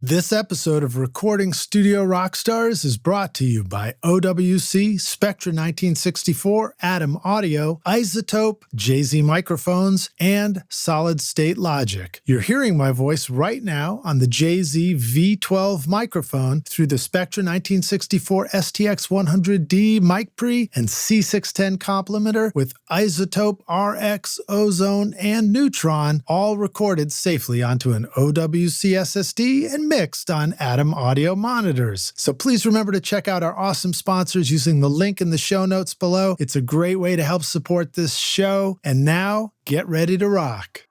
This episode of Recording Studio Rockstars is brought to you by OWC, Spectra 1964, A&amp Audio, Isotope, Jay-Z Microphones, and Solid State Logic. You're hearing my voice right now on the Jay-Z V12 microphone through the Spectra 1964 STX100D mic pre and C610 complementer with Isotope, RX, Ozone, and Neutron, all recorded safely onto an OWC SSD and mixed on A&amp Audio monitors. So please remember to check out our awesome sponsors using the link in the show notes below. It's a great way to help support this show. And now, get ready to rock.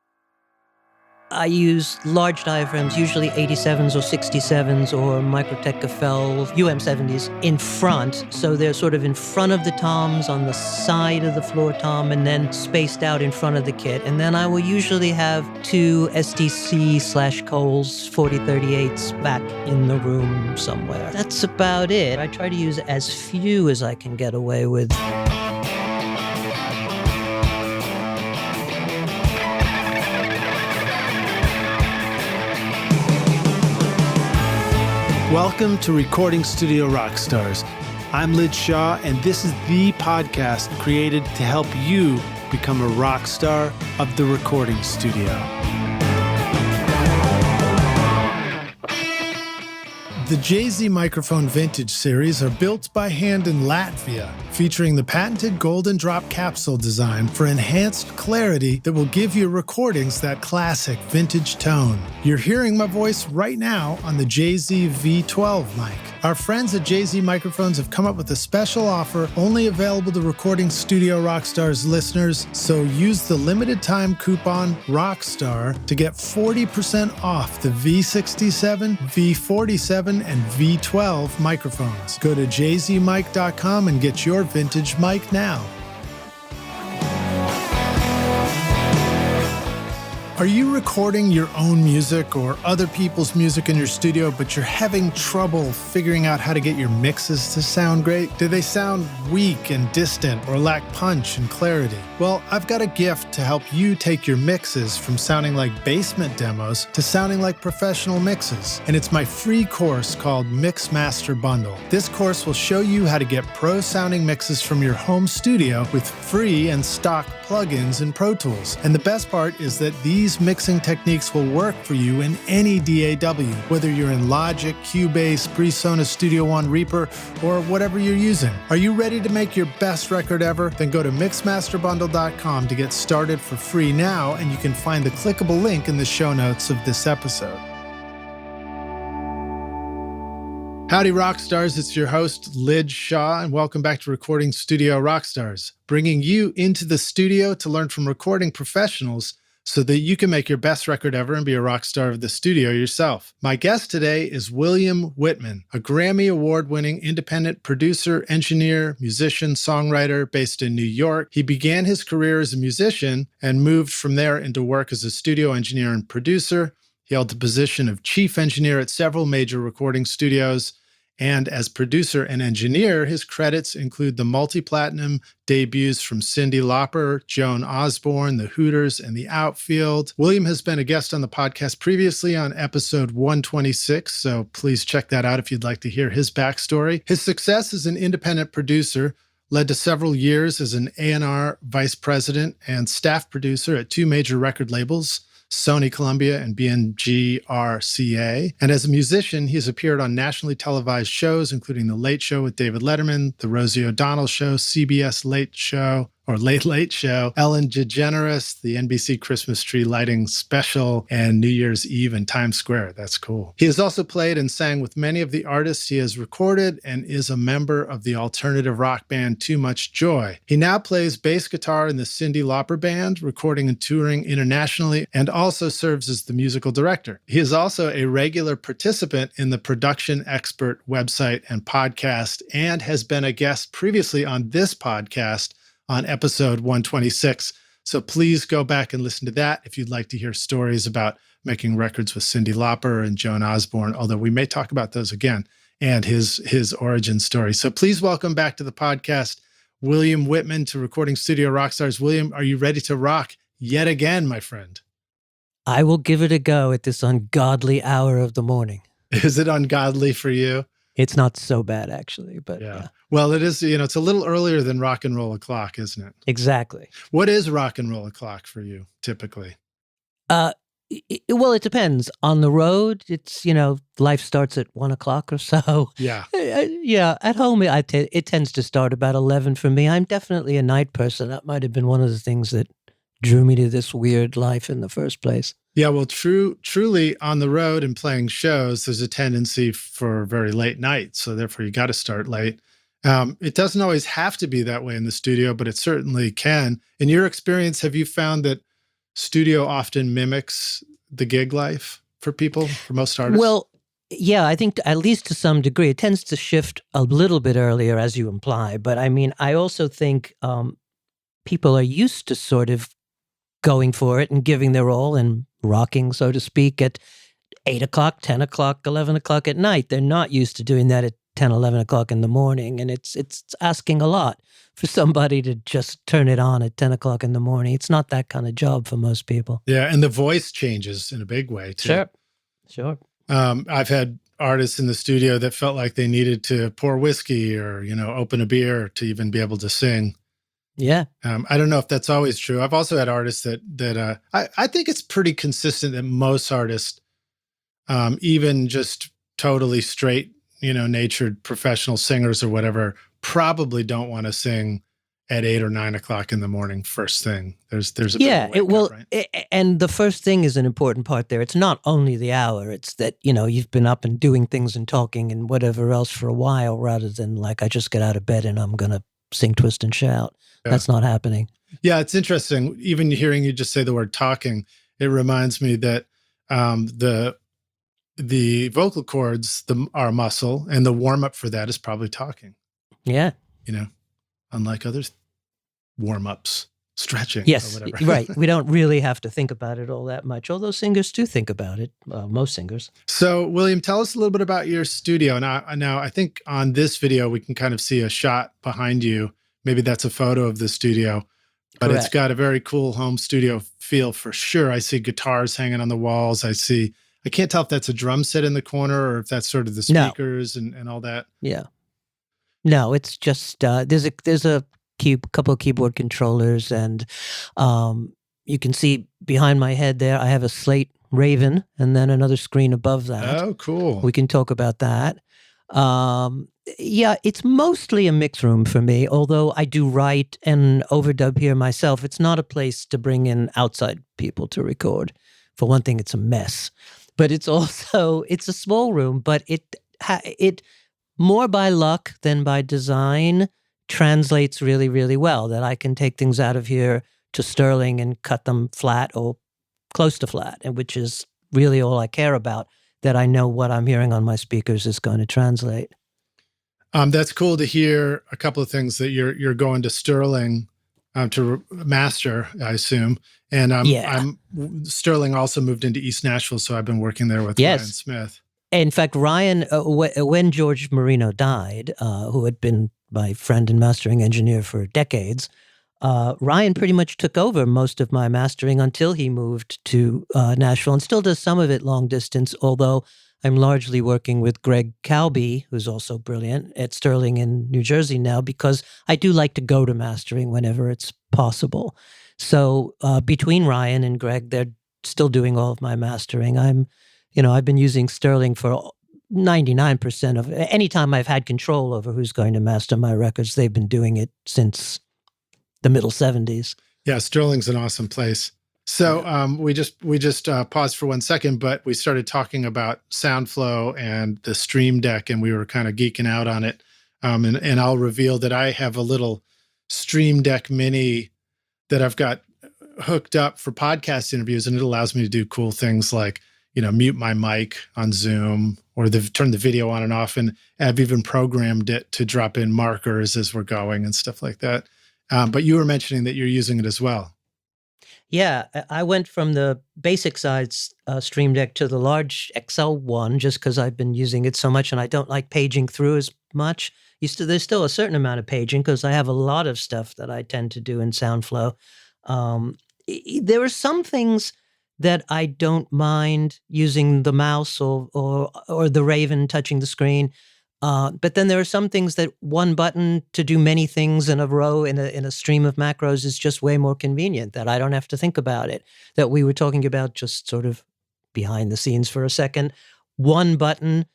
I use large diaphragms, usually 87s or 67s or Microtech FL UM70s in front. So they're sort of in front of the toms, on the side of the floor tom, and then spaced out in front of the kit. And then I will usually have two STC/Coles 4038s back in the room somewhere. That's about it. I try to use as few as I can get away with. Welcome to Recording Studio Rockstars. I'm Lid Shaw, and this is the podcast created to help you become a rock star of the recording studio. The Jay-Z Microphone Vintage series are built by hand in Latvia, featuring the patented golden drop capsule design for enhanced clarity that will give your recordings that classic vintage tone. You're hearing my voice right now on the Jay-Z V12 mic. Our friends at Jay-Z Microphones have come up with a special offer only available to Recording Studio Rockstars listeners, so use the limited time coupon ROCKSTAR to get 40% off the V67, V47, and V12 microphones. Go to jzmic.com and get your vintage mic now. Are you recording your own music or other people's music in your studio, but you're having trouble figuring out how to get your mixes to sound great? Do they sound weak and distant or lack punch and clarity? Well, I've got a gift to help you take your mixes from sounding like basement demos to sounding like professional mixes. And it's my free course called Mix Master Bundle. This course will show you how to get pro-sounding mixes from your home studio with free and stock plugins in Pro Tools. And the best part is that these mixing techniques will work for you in any DAW, whether you're in Logic, Cubase, PreSonus Studio One Reaper, or whatever you're using. Are you ready to make your best record ever? Then go to mixmasterbundle.com to get started for free now, and you can find the clickable link in the show notes of this episode. Howdy Rockstars, it's your host Lid Shaw, and welcome back to Recording Studio Rockstars, bringing you into the studio to learn from recording professionals so that you can make your best record ever and be a rock star of the studio yourself. My guest today is William Wittman, a Grammy Award-winning independent producer, engineer, musician, songwriter based in New York. He began his career as a musician and moved from there into work as a studio engineer and producer. He held the position of chief engineer at several major recording studios. And as producer and engineer, his credits include the multi-platinum debuts from Cyndi Lauper, Joan Osborne, the Hooters, and the Outfield. William has been a guest on the podcast previously on episode 126, so please check that out if you'd like to hear his backstory. His success as an independent producer led to several years as an A&R vice president and staff producer at two major record labels, Sony Columbia and BMG RCA. And as a musician, he's appeared on nationally televised shows, including The Late Show with David Letterman, The Rosie O'Donnell Show, CBS Late Late Show, Ellen DeGeneres, the NBC Christmas tree lighting special, and New Year's Eve in Times Square. That's cool. He has also played and sang with many of the artists he has recorded and is a member of the alternative rock band Too Much Joy. He now plays bass guitar in the Cyndi Lauper Band, recording and touring internationally, and also serves as the musical director. He is also a regular participant in the Production Expert website and podcast, and has been a guest previously on this podcast on episode 126. So please go back and listen to that if you'd like to hear stories about making records with Cyndi Lauper and Joan Osborne, although we may talk about those again, and his origin story. So please welcome back to the podcast, William Wittman, to Recording Studio Rockstars. William, are you ready to rock yet again, my friend? I will give it a go at this ungodly hour of the morning. Is it ungodly for you? It's not so bad, actually, but Yeah. yeah. Well, it is, it's a little earlier than rock and roll o'clock, isn't it? Exactly. What is rock and roll o'clock for you, typically? Well, it depends. On the road, it's, life starts at 1 o'clock or so. Yeah. Yeah. At home, it tends to start about 11 for me. I'm definitely a night person. That might have been one of the things that drew me to this weird life in the first place. Yeah, well, truly on the road and playing shows, there's a tendency for very late nights. So therefore, you got to start late. It doesn't always have to be that way in the studio, but it certainly can. In your experience, have you found that studio often mimics the gig life for people, for most artists? Well, yeah, I think at least to some degree, it tends to shift a little bit earlier, as you imply. But I mean, I also think people are used to sort of going for it and giving their all and rocking, so to speak, at 8 o'clock, 10 o'clock, 11 o'clock at night. They're not used to doing that at 10, 11 o'clock in the morning. And it's asking a lot for somebody to just turn it on at 10 o'clock in the morning. It's not that kind of job for most people. Yeah, and the voice changes in a big way, too. Sure. I've had artists in the studio that felt like they needed to pour whiskey or, open a beer to even be able to sing. Yeah. I don't know if that's always true. I've also had artists that I think it's pretty consistent that most artists, even just totally straight, natured professional singers or whatever, probably don't want to sing at 8 or 9 o'clock in the morning first thing. There's a bit of a wake up, right? And the first thing is an important part there. It's not only the hour. It's that, you've been up and doing things and talking and whatever else for a while, rather than like, I just get out of bed and I'm going to sing, twist, and shout. Yeah. That's not happening. Yeah, it's interesting. Even hearing you just say the word talking, it reminds me that the vocal cords are muscle, and the warm up for that is probably talking. Yeah. Unlike other warm ups, stretching. Yes, or whatever. Right. We don't really have to think about it all that much, although singers do think about it, most singers. So, William, tell us a little bit about your studio. Now, I think on this video, we can kind of see a shot behind you. Maybe that's a photo of the studio, but Correct. It's got a very cool home studio feel for sure. I see guitars hanging on the walls. I can't tell if that's a drum set in the corner or if that's sort of the speakers and all that. Yeah. No, it's just, there's a couple of keyboard controllers, and you can see behind my head there, I have a Slate Raven and then another screen above that. Oh, cool. We can talk about that. Yeah, it's mostly a mix room for me, although I do write and overdub here myself. It's not a place to bring in outside people to record. For one thing, it's a mess. But it's a small room, but it more by luck than by design translates really, really well, that I can take things out of here to Sterling and cut them flat or close to flat, and which is really all I care about, that I know what I'm hearing on my speakers is going to translate. That's cool to hear. A couple of things that you're going to Sterling to master, I assume. And Sterling also moved into East Nashville, so I've been working there with Ryan Smith. In fact, Ryan, when George Marino died, who had been my friend and mastering engineer for decades, Ryan pretty much took over most of my mastering until he moved to Nashville, and still does some of it long distance, although I'm largely working with Greg Calby, who's also brilliant, at Sterling in New Jersey now, because I do like to go to mastering whenever it's possible. So between Ryan and Greg, they're still doing all of my mastering. I've been using Sterling for 99% of anytime I've had control over who's going to master my records. They've been doing it since the middle 70s. Yeah, Sterling's an awesome place. So we just paused for 1 second, but we started talking about SoundFlow and the Stream Deck, and we were kind of geeking out on it. And I'll reveal that I have a little Stream Deck Mini that I've got hooked up for podcast interviews, and it allows me to do cool things like, mute my mic on Zoom or turn the video on and off. And I've even programmed it to drop in markers as we're going and stuff like that. But you were mentioning that you're using it as well. Yeah, I went from the basic size Stream Deck to the large XL one just because I've been using it so much and I don't like paging through as much. There's still a certain amount of paging because I have a lot of stuff that I tend to do in SoundFlow. There are some things that I don't mind using the mouse or the Raven touching the screen. But then there are some things that one button to do many things in a row in a stream of macros is just way more convenient, that I don't have to think about it. That we were talking about just sort of behind the scenes for a second. One button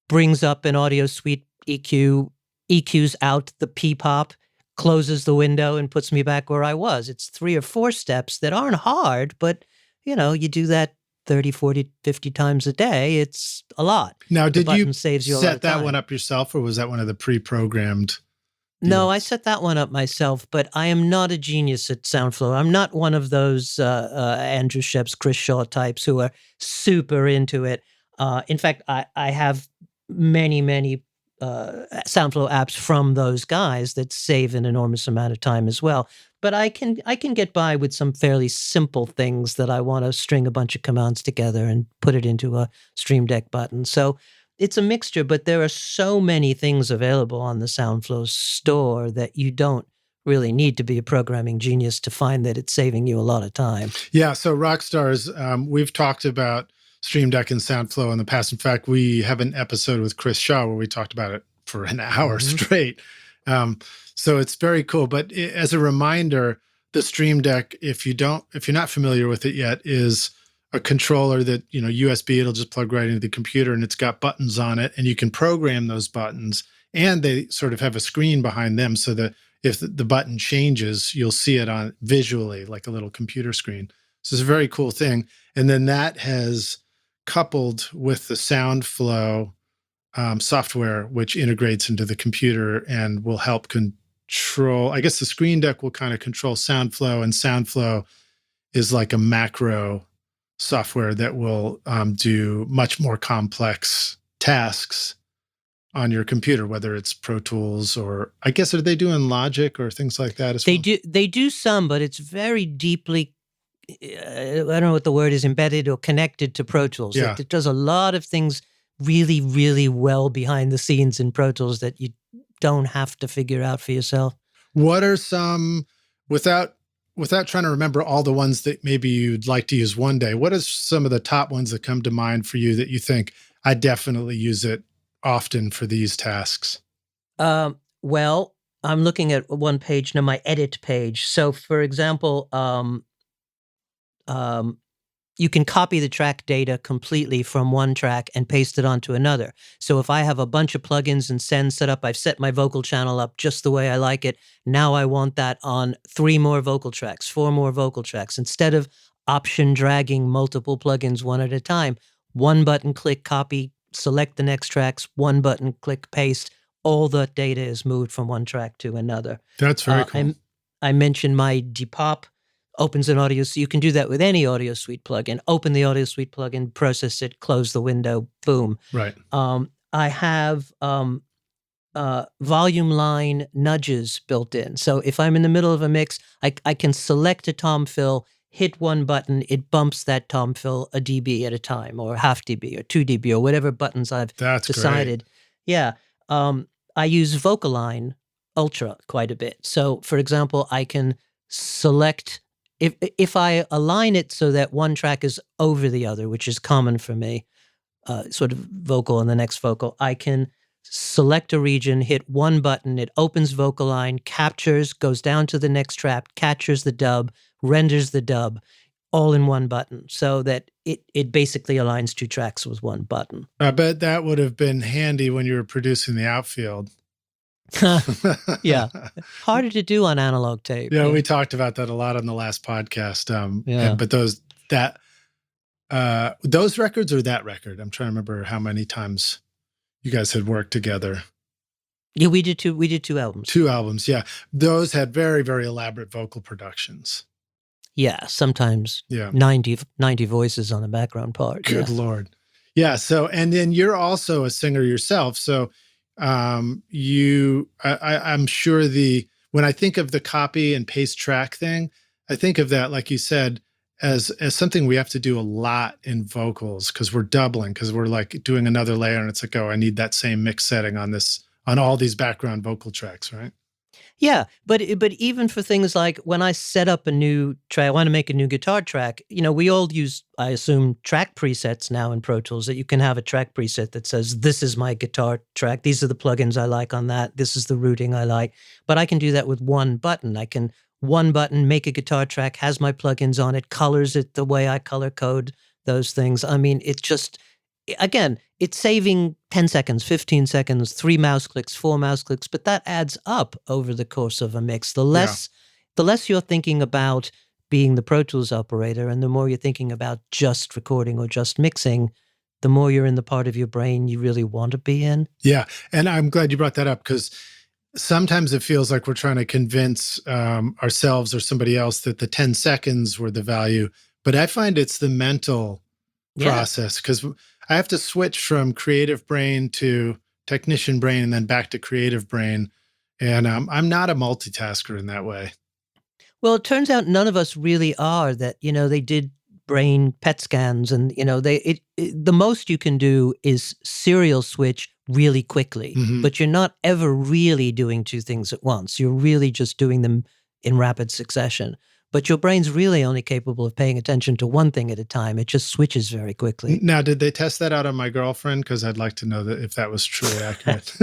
brings up an audio suite EQ, EQs out the P-pop, closes the window and puts me back where I was. It's 3 or 4 steps that aren't hard, but you do that 30, 40, 50 times a day. It's a lot. Now, did you saves you a lot set of that time. one up yourself, or was that one of the pre-programmed No, I deals? set that one up myself, but I am not a genius at SoundFlow. I'm not one of those Andrew Sheps, Chris Shaw types who are super into it. In fact, I have many SoundFlow apps from those guys that save an enormous amount of time as well. But I can get by with some fairly simple things that I want to string a bunch of commands together and put it into a Stream Deck button. So it's a mixture, but there are so many things available on the SoundFlow store that you don't really need to be a programming genius to find that it's saving you a lot of time. Yeah, so Rockstars, we've talked about Stream Deck and SoundFlow in the past. In fact, we have an episode with Chris Shaw where we talked about it for an hour straight. So it's very cool. But as a reminder, the Stream Deck, if you're not familiar with it yet, is a controller that, USB, it'll just plug right into the computer, and it's got buttons on it, and you can program those buttons, and they sort of have a screen behind them so that if the button changes, you'll see it on visually like a little computer screen. So it's a very cool thing. And then that has coupled with the SoundFlow software, which integrates into the computer and will help control, I guess the Screen Deck will kind of control SoundFlow, and SoundFlow is like a macro software that will do much more complex tasks on your computer, whether it's Pro Tools or, I guess, are they doing Logic or things like that as well? They do some, but it's very deeply, I don't know what the word is, embedded or connected to Pro Tools. Yeah. It does a lot of things really, really well behind the scenes in Pro Tools that you don't have to figure out for yourself. What are some, without trying to remember all the ones that maybe you'd like to use one day, what are some of the top ones that come to mind for you that you think, I definitely use it often for these tasks? Well, I'm looking at one page now, my edit page. So, for example, you can copy the track data completely from one track and paste it onto another. So if I have a bunch of plugins and sends set up, I've set my vocal channel up just the way I like it. Now I want that on 3 more vocal tracks, 4 more vocal tracks. Instead of option dragging multiple plugins one at a time, one button click, copy, select the next tracks, one button click, paste. All the data is moved from one track to another. That's very cool. I mentioned my Depop opens an audio, so you can do that with any audio suite plugin. Open the audio suite plugin, process it, close the window, boom. Right. I have volume line nudges built in. So if I'm in the middle of a mix, I can select a tom fill, hit one button, it bumps that tom fill a dB at a time, or half dB, or 2 dB, or whatever buttons I've decided. Great. Yeah. I use Vocaline Ultra quite a bit. So, for example, I can select, if I align it so that one track is over the other, which is common for me, sort of vocal and the next vocal, I can select a region, hit one button, it opens Vocaline, captures, goes down to the next track, captures the dub, renders the dub, all in one button, so that it basically aligns 2 tracks with one button. I bet that would have been handy when you were producing the Outfield. Yeah. Harder to do on analog tape. Yeah, we talked about that a lot on the last podcast. But those records or that record, I'm trying to remember how many times you guys had worked together. Yeah, we did 2 albums. 2 albums, yeah. Those had very, very elaborate vocal productions. Yeah, sometimes 90 voices on the background part. Good Lord. Yeah, so, and then you're also a singer yourself. So I'm sure when I think of the copy and paste track thing, I think of that, like you said, as something we have to do a lot in vocals, because we're doubling, because we're like doing another layer, and it's like, oh, I need that same mix setting on all these background vocal tracks, right? Yeah, but even for things like when I set up a new track, I want to make a new guitar track, we all use, I assume, track presets now in Pro Tools, that you can have a track preset that says, this is my guitar track, these are the plugins I like on that, this is the routing I like. But I can do that with one button. One button, make a guitar track, has my plugins on it, colors it the way I color code those things. I mean, it's just, again, it's saving 10 seconds, 15 seconds, 3 mouse clicks, 4 mouse clicks, but that adds up over the course of a mix. The less you're thinking about being the Pro Tools operator and the more you're thinking about just recording or just mixing, the more you're in the part of your brain you really want to be in. Yeah, and I'm glad you brought that up, because sometimes it feels like we're trying to convince ourselves or somebody else that the 10 seconds were the value, but I find it's the mental process, because I have to switch from creative brain to technician brain and then back to creative brain. And I'm not a multitasker in that way. Well, it turns out none of us really are. That, they did brain PET scans, and, the most you can do is serial switch really quickly, but you're not ever really doing two things at once. You're really just doing them in rapid succession. But your brain's really only capable of paying attention to one thing at a time. It just switches very quickly. Now, did they test that out on my girlfriend? Because I'd like to know that if that was truly accurate.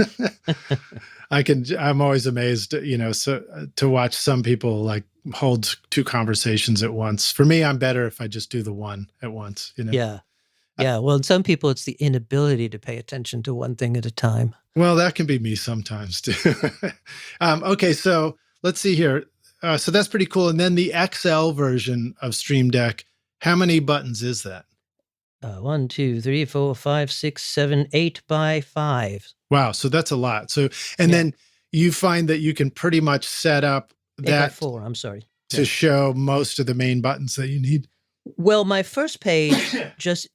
I'm always amazed, to watch some people like hold two conversations at once. For me, I'm better if I just do the one at once, Yeah. Yeah. Well, in some people, it's the inability to pay attention to one thing at a time. Well, that can be me sometimes too. Okay. So let's see here. So that's pretty cool. And then the XL version of Stream Deck, how many buttons is that? 1, 2, 3, 4, 5, 6, 7, 8 by 5. Wow. So that's a lot. So, and then you find that you can pretty much set up that 8 by 4, I'm sorry. To show most of the main buttons that you need. Well, my first page,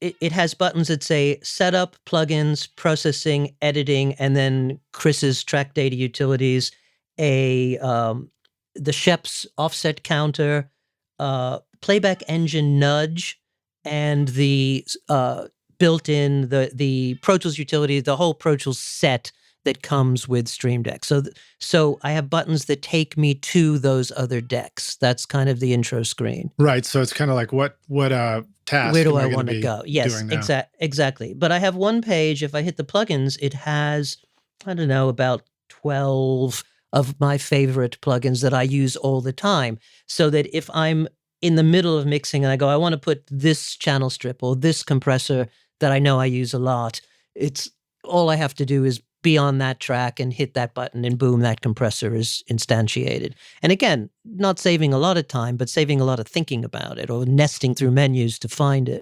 it has buttons that say setup, plugins, processing, editing, and then Chris's track data utilities, the Shep's offset counter, playback engine nudge, and the built-in, the Pro Tools utility, the whole Pro Tools set that comes with Stream Deck. So I have buttons that take me to those other decks. That's kind of the intro screen. Right. So it's kind of like what task? Where do I want to go? Yes, exactly. But I have one page. If I hit the plugins, it has, I don't know, about 12 of my favorite plugins that I use all the time. So that if I'm in the middle of mixing and I go, I want to put this channel strip or this compressor that I know I use a lot, it's all I have to do is be on that track and hit that button, and boom, that compressor is instantiated. And again, not saving a lot of time, but saving a lot of thinking about it or nesting through menus to find it.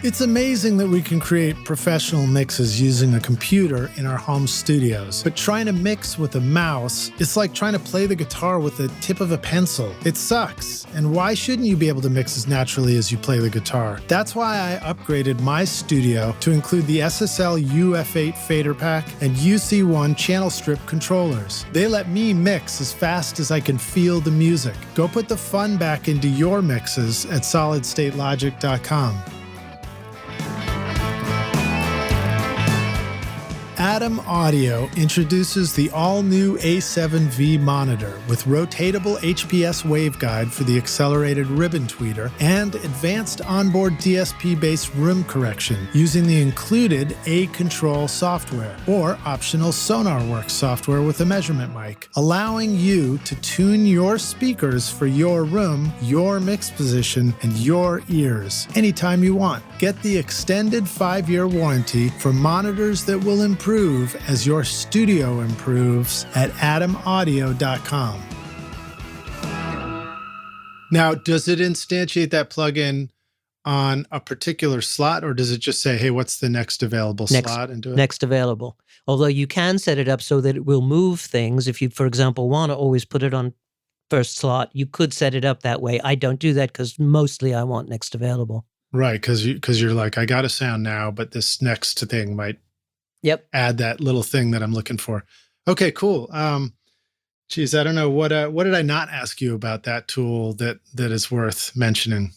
It's amazing that we can create professional mixes using a computer in our home studios. But trying to mix with a mouse, it's like trying to play the guitar with the tip of a pencil. It sucks. And why shouldn't you be able to mix as naturally as you play the guitar? That's why I upgraded my studio to include the SSL UF8 fader pack and UC1 channel strip controllers. They let me mix as fast as I can feel the music. Go put the fun back into your mixes at solidstatelogic.com. A&amp Audio introduces the all-new A7V monitor with rotatable HPS waveguide for the accelerated ribbon tweeter and advanced onboard DSP-based room correction using the included A-Control software or optional SonarWorks software with a measurement mic, allowing you to tune your speakers for your room, your mix position, and your ears anytime you want. Get the extended 5-year warranty for monitors that will improve as your studio improves at adampaudio.com. Now, does it instantiate that plugin on a particular slot, or does it just say, hey, what's the next available slot? And do it? Next available. Although you can set it up so that it will move things. If you, for example, want to always put it on first slot, you could set it up that way. I don't do that because mostly I want next available. Right, because you're like, I got a sound now, but this next thing might add that little thing that I'm looking for. Okay, cool. Geez, I don't know what did I not ask you about that tool that is worth mentioning?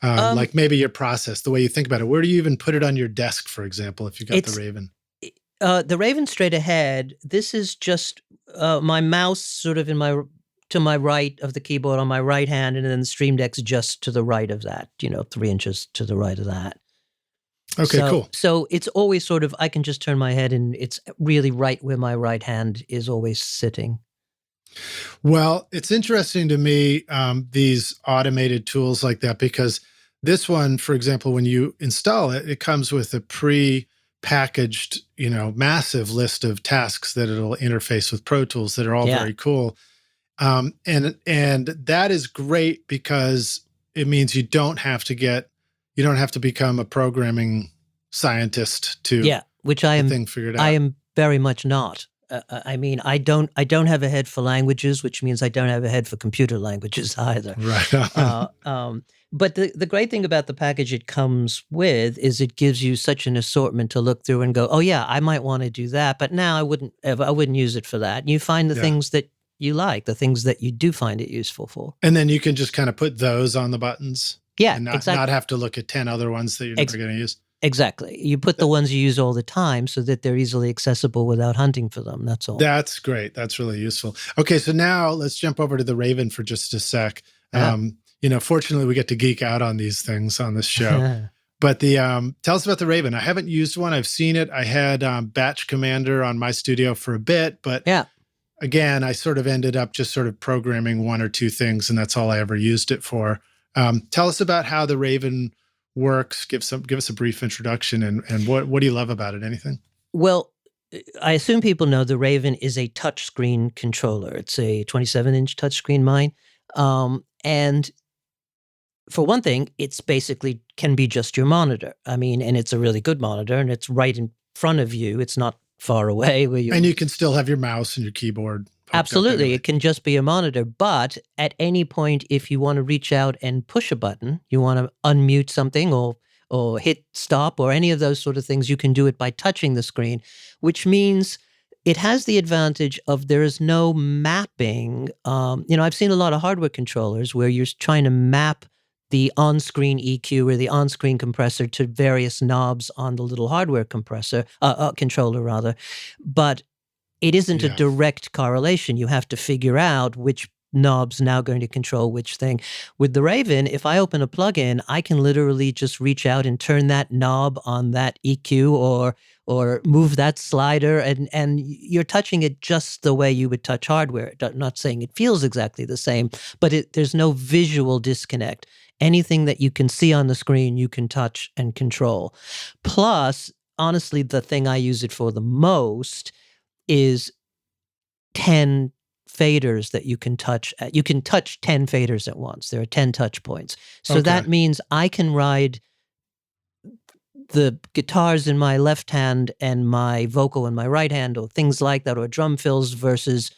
Like maybe your process, the way you think about it. Where do you even put it on your desk, for example, if you got the Raven? The Raven straight ahead, this is just my mouse sort of to my right of the keyboard on my right hand, and then the Stream Deck's just to the right of that, 3 inches to the right of that. Okay, cool. So it's always sort of, I can just turn my head and it's really right where my right hand is always sitting. Well, it's interesting to me, these automated tools like that, because this one, for example, when you install it, it comes with a pre-packaged, massive list of tasks that it'll interface with Pro Tools that are all very cool. And that is great because it means you don't have to become a programming scientist to which I am. Thing figured out. I am very much not. I mean, I don't have a head for languages, which means I don't have a head for computer languages either. Right. But the great thing about the package it comes with is it gives you such an assortment to look through and go, oh yeah, I might want to do that, but now I wouldn't use it for that. And you find the things that you like, the things that you do find it useful for. And then you can just kind of put those on the buttons. Yeah, and exactly. Not have to look at 10 other ones that you're never going to use. Exactly. You put the ones you use all the time so that they're easily accessible without hunting for them. That's all. That's great. That's really useful. Okay, so now let's jump over to the Raven for just a sec. Fortunately, we get to geek out on these things on this show. But tell us about the Raven. I haven't used one. I've seen it. I had Batch Commander on my studio for a bit, but again, I sort of ended up just sort of programming one or two things, and that's all I ever used it for. Tell us about how the Raven works. Give us a brief introduction, and what do you love about it? Anything? Well, I assume people know the Raven is a touchscreen controller. It's a 27-inch touchscreen mine. And for one thing, it's basically can be just your monitor. I mean, and it's a really good monitor, and it's right in front of you. It's not far away. And you can still have your mouse and your keyboard. Absolutely. It can just be a monitor. But at any point, if you want to reach out and push a button, you want to unmute something or hit stop or any of those sort of things, you can do it by touching the screen, which means it has the advantage of there is no mapping. I've seen a lot of hardware controllers where you're trying to map the on-screen EQ or the on-screen compressor to various knobs on the little hardware controller rather. But it isn't a direct correlation. You have to figure out which knob's now going to control which thing. With the Raven, if I open a plugin, I can literally just reach out and turn that knob on that EQ or move that slider, and you're touching it just the way you would touch hardware. I'm not saying it feels exactly the same, but there's no visual disconnect. Anything that you can see on the screen, you can touch and control. Plus, honestly, the thing I use it for the most is 10 faders that you can touch. You can touch 10 faders at once. There are 10 touch points. So that means I can ride the guitars in my left hand and my vocal in my right hand, or things like that, or drum fills versus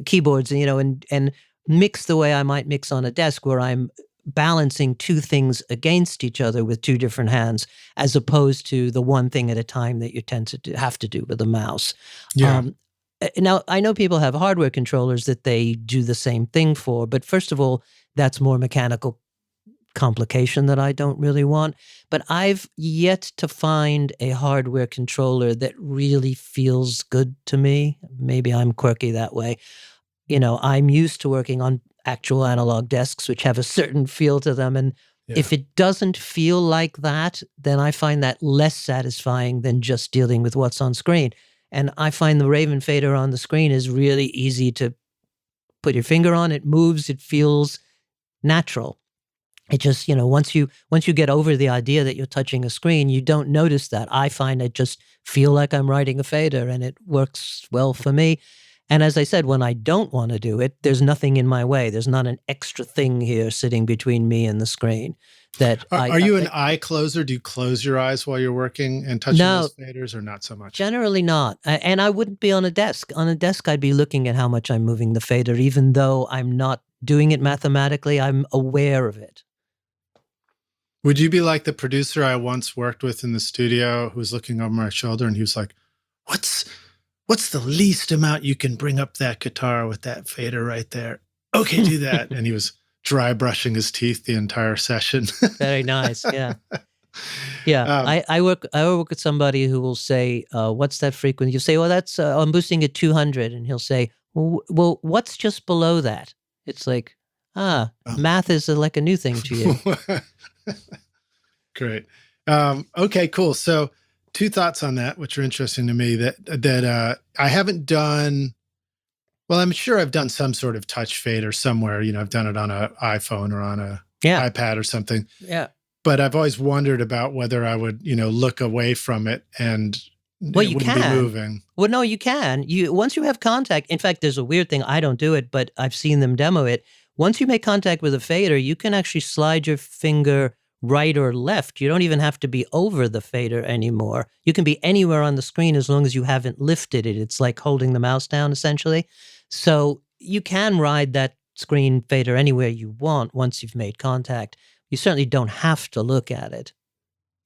keyboards, and mix the way I might mix on a desk where I'm balancing two things against each other with two different hands, as opposed to the one thing at a time that you tend to have to do with a mouse. Yeah. Now, I know people have hardware controllers that they do the same thing for, but first of all, that's more mechanical complication that I don't really want. But I've yet to find a hardware controller that really feels good to me. Maybe I'm quirky that way. I'm used to working on actual analog desks, which have a certain feel to them. And if it doesn't feel like that, then I find that less satisfying than just dealing with what's on screen. And I find the Raven fader on the screen is really easy to put your finger on. It moves. It feels natural. It just, once you get over the idea that you're touching a screen, you don't notice that. I find I just feel like I'm riding a fader, and it works well for me. And as I said, when I don't want to do it, there's nothing in my way. There's not an extra thing here sitting between me and the screen. Are you an eye closer? Do you close your eyes while you're working and touching those faders, or not so much? Generally not. And I wouldn't be on a desk. On a desk, I'd be looking at how much I'm moving the fader. Even though I'm not doing it mathematically, I'm aware of it. Would you be like the producer I once worked with in the studio who was looking over my shoulder, and he was like, What's the least amount you can bring up that guitar with that fader right there? Okay, do that. And he was dry brushing his teeth the entire session. Very nice, yeah. Yeah, Um, I work with somebody who will say, "What's that frequency?" You say, "Well, that's I'm boosting at 200," and he'll say, "Well, what's just below that?" It's like, math is like a new thing to you. Great. Okay, cool. So, two thoughts on that, which are interesting to me. That I haven't done. Well, I'm sure I've done some sort of touch fader somewhere. I've done it on an iPhone or on a Yeah, iPad or something. yeah. But I've always wondered about whether I would, look away from it and Well, it you wouldn't be can. moving. Well, no, you can. Once you have contact. In fact, there's a weird thing. I don't do it, but I've seen them demo it. Once you make contact with a fader, you can actually slide your finger right or left. You don't even have to be over the fader anymore. You can be anywhere on the screen as long as you haven't lifted it. It's like holding the mouse down, essentially. So you can ride that screen fader anywhere you want once you've made contact. You certainly don't have to look at it.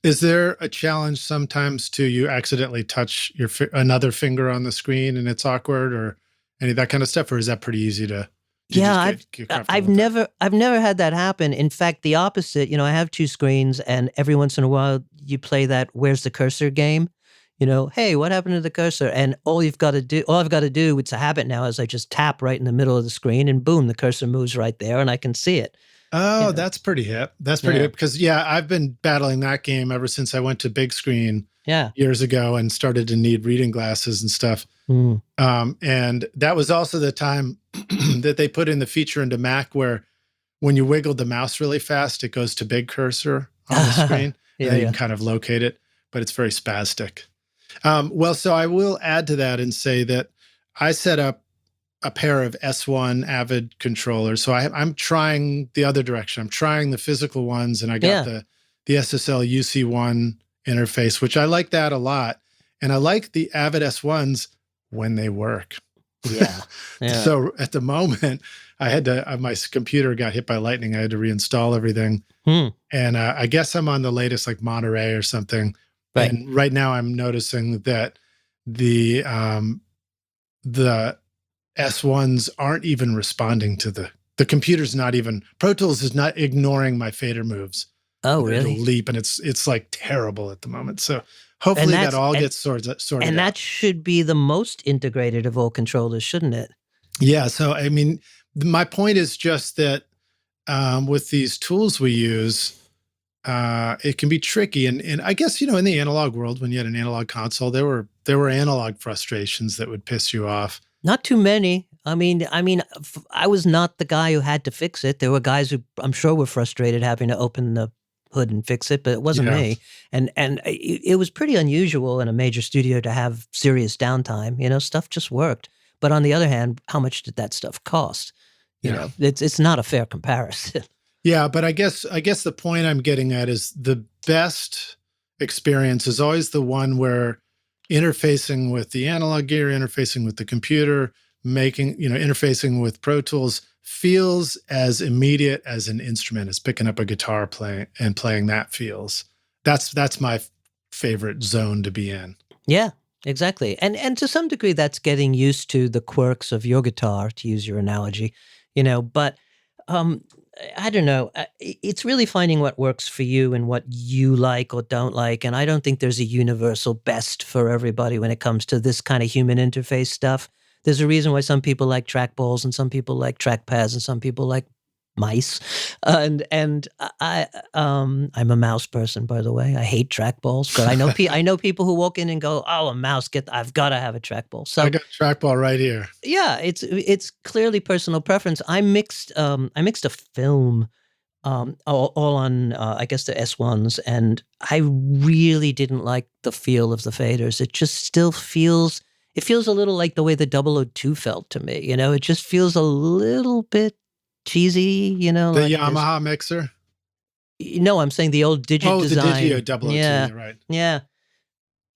Is there a challenge sometimes to you accidentally touch another finger on the screen and it's awkward, or any of that kind of stuff, or is that pretty easy to? Yeah, get comfortable I've with that? I've never had that happen. In fact, the opposite. I have two screens, and every once in a while, you play that "Where's the cursor" game. Hey, what happened to the cursor? And all I've got to do, it's a habit now, is I just tap right in the middle of the screen, and boom, the cursor moves right there, and I can see it. Oh, that's pretty hip. That's pretty Yeah. hip because I've been battling that game ever since I went to big screen Yeah. years ago and started to need reading glasses and stuff. Mm. And that was also the time that they put in the feature into Mac where when you wiggle the mouse really fast, it goes to big cursor on the screen, Yeah, and then you yeah. can kind of locate it, but it's very spastic. Well, so I will add to that and say that I set up a pair of S1 Avid controllers. So I'm trying the other direction. I'm trying the physical ones, and I got the SSL UC1 interface, which I like that a lot. And I like the Avid S1s when they work. Yeah. Yeah. So at the moment, I had to, my computer got hit by lightning. I had to reinstall everything. And I guess I'm on the latest, like Monterey or something. Right. And right now I'm noticing that the S1s aren't even responding to the computer's not even, Pro Tools is not ignoring my fader moves. Oh, really? It'll leap, and it's like terrible at the moment. So hopefully that all gets sorted And out. that should be the most integrated of all controllers, shouldn't it? Yeah. So, I mean, my point is just that with these tools we use, it can be tricky. And I guess, in the analog world, when you had an analog console, there were analog frustrations that would piss you off. Not too many. I mean, I was not the guy who had to fix it. There were guys who I'm sure were frustrated having to open the hood and fix it, but it wasn't me. And it was pretty unusual in a major studio to have serious downtime. Stuff just worked. But on the other hand, how much did that stuff cost? It's not a fair comparison. Yeah, but I guess the point I'm getting at is the best experience is always the one where interfacing with the analog gear, interfacing with the computer, interfacing with Pro Tools feels as immediate as an instrument, as picking up a guitar playing that feels. That's my favorite zone to be in. Yeah, exactly. And to some degree, that's getting used to the quirks of your guitar, to use your analogy, but I don't know. It's really finding what works for you and what you like or don't like. And I don't think there's a universal best for everybody when it comes to this kind of human interface stuff. There's a reason why some people like trackballs and some people like trackpads and some people like mice. And I'm a mouse person, by the way. I hate trackballs, but I know people who walk in and go, "Oh, a mouse! I've got to have a trackball." So I got a trackball right here. Yeah, it's clearly personal preference. I mixed a film, all on I guess the S1s, and I really didn't like the feel of the faders. It just still feels. It feels a little like the way the 002 felt to me. It just feels a little bit cheesy. The like Yamaha mixer. No, I'm saying the old Digit design. The Digio 002. Yeah, You're right. yeah.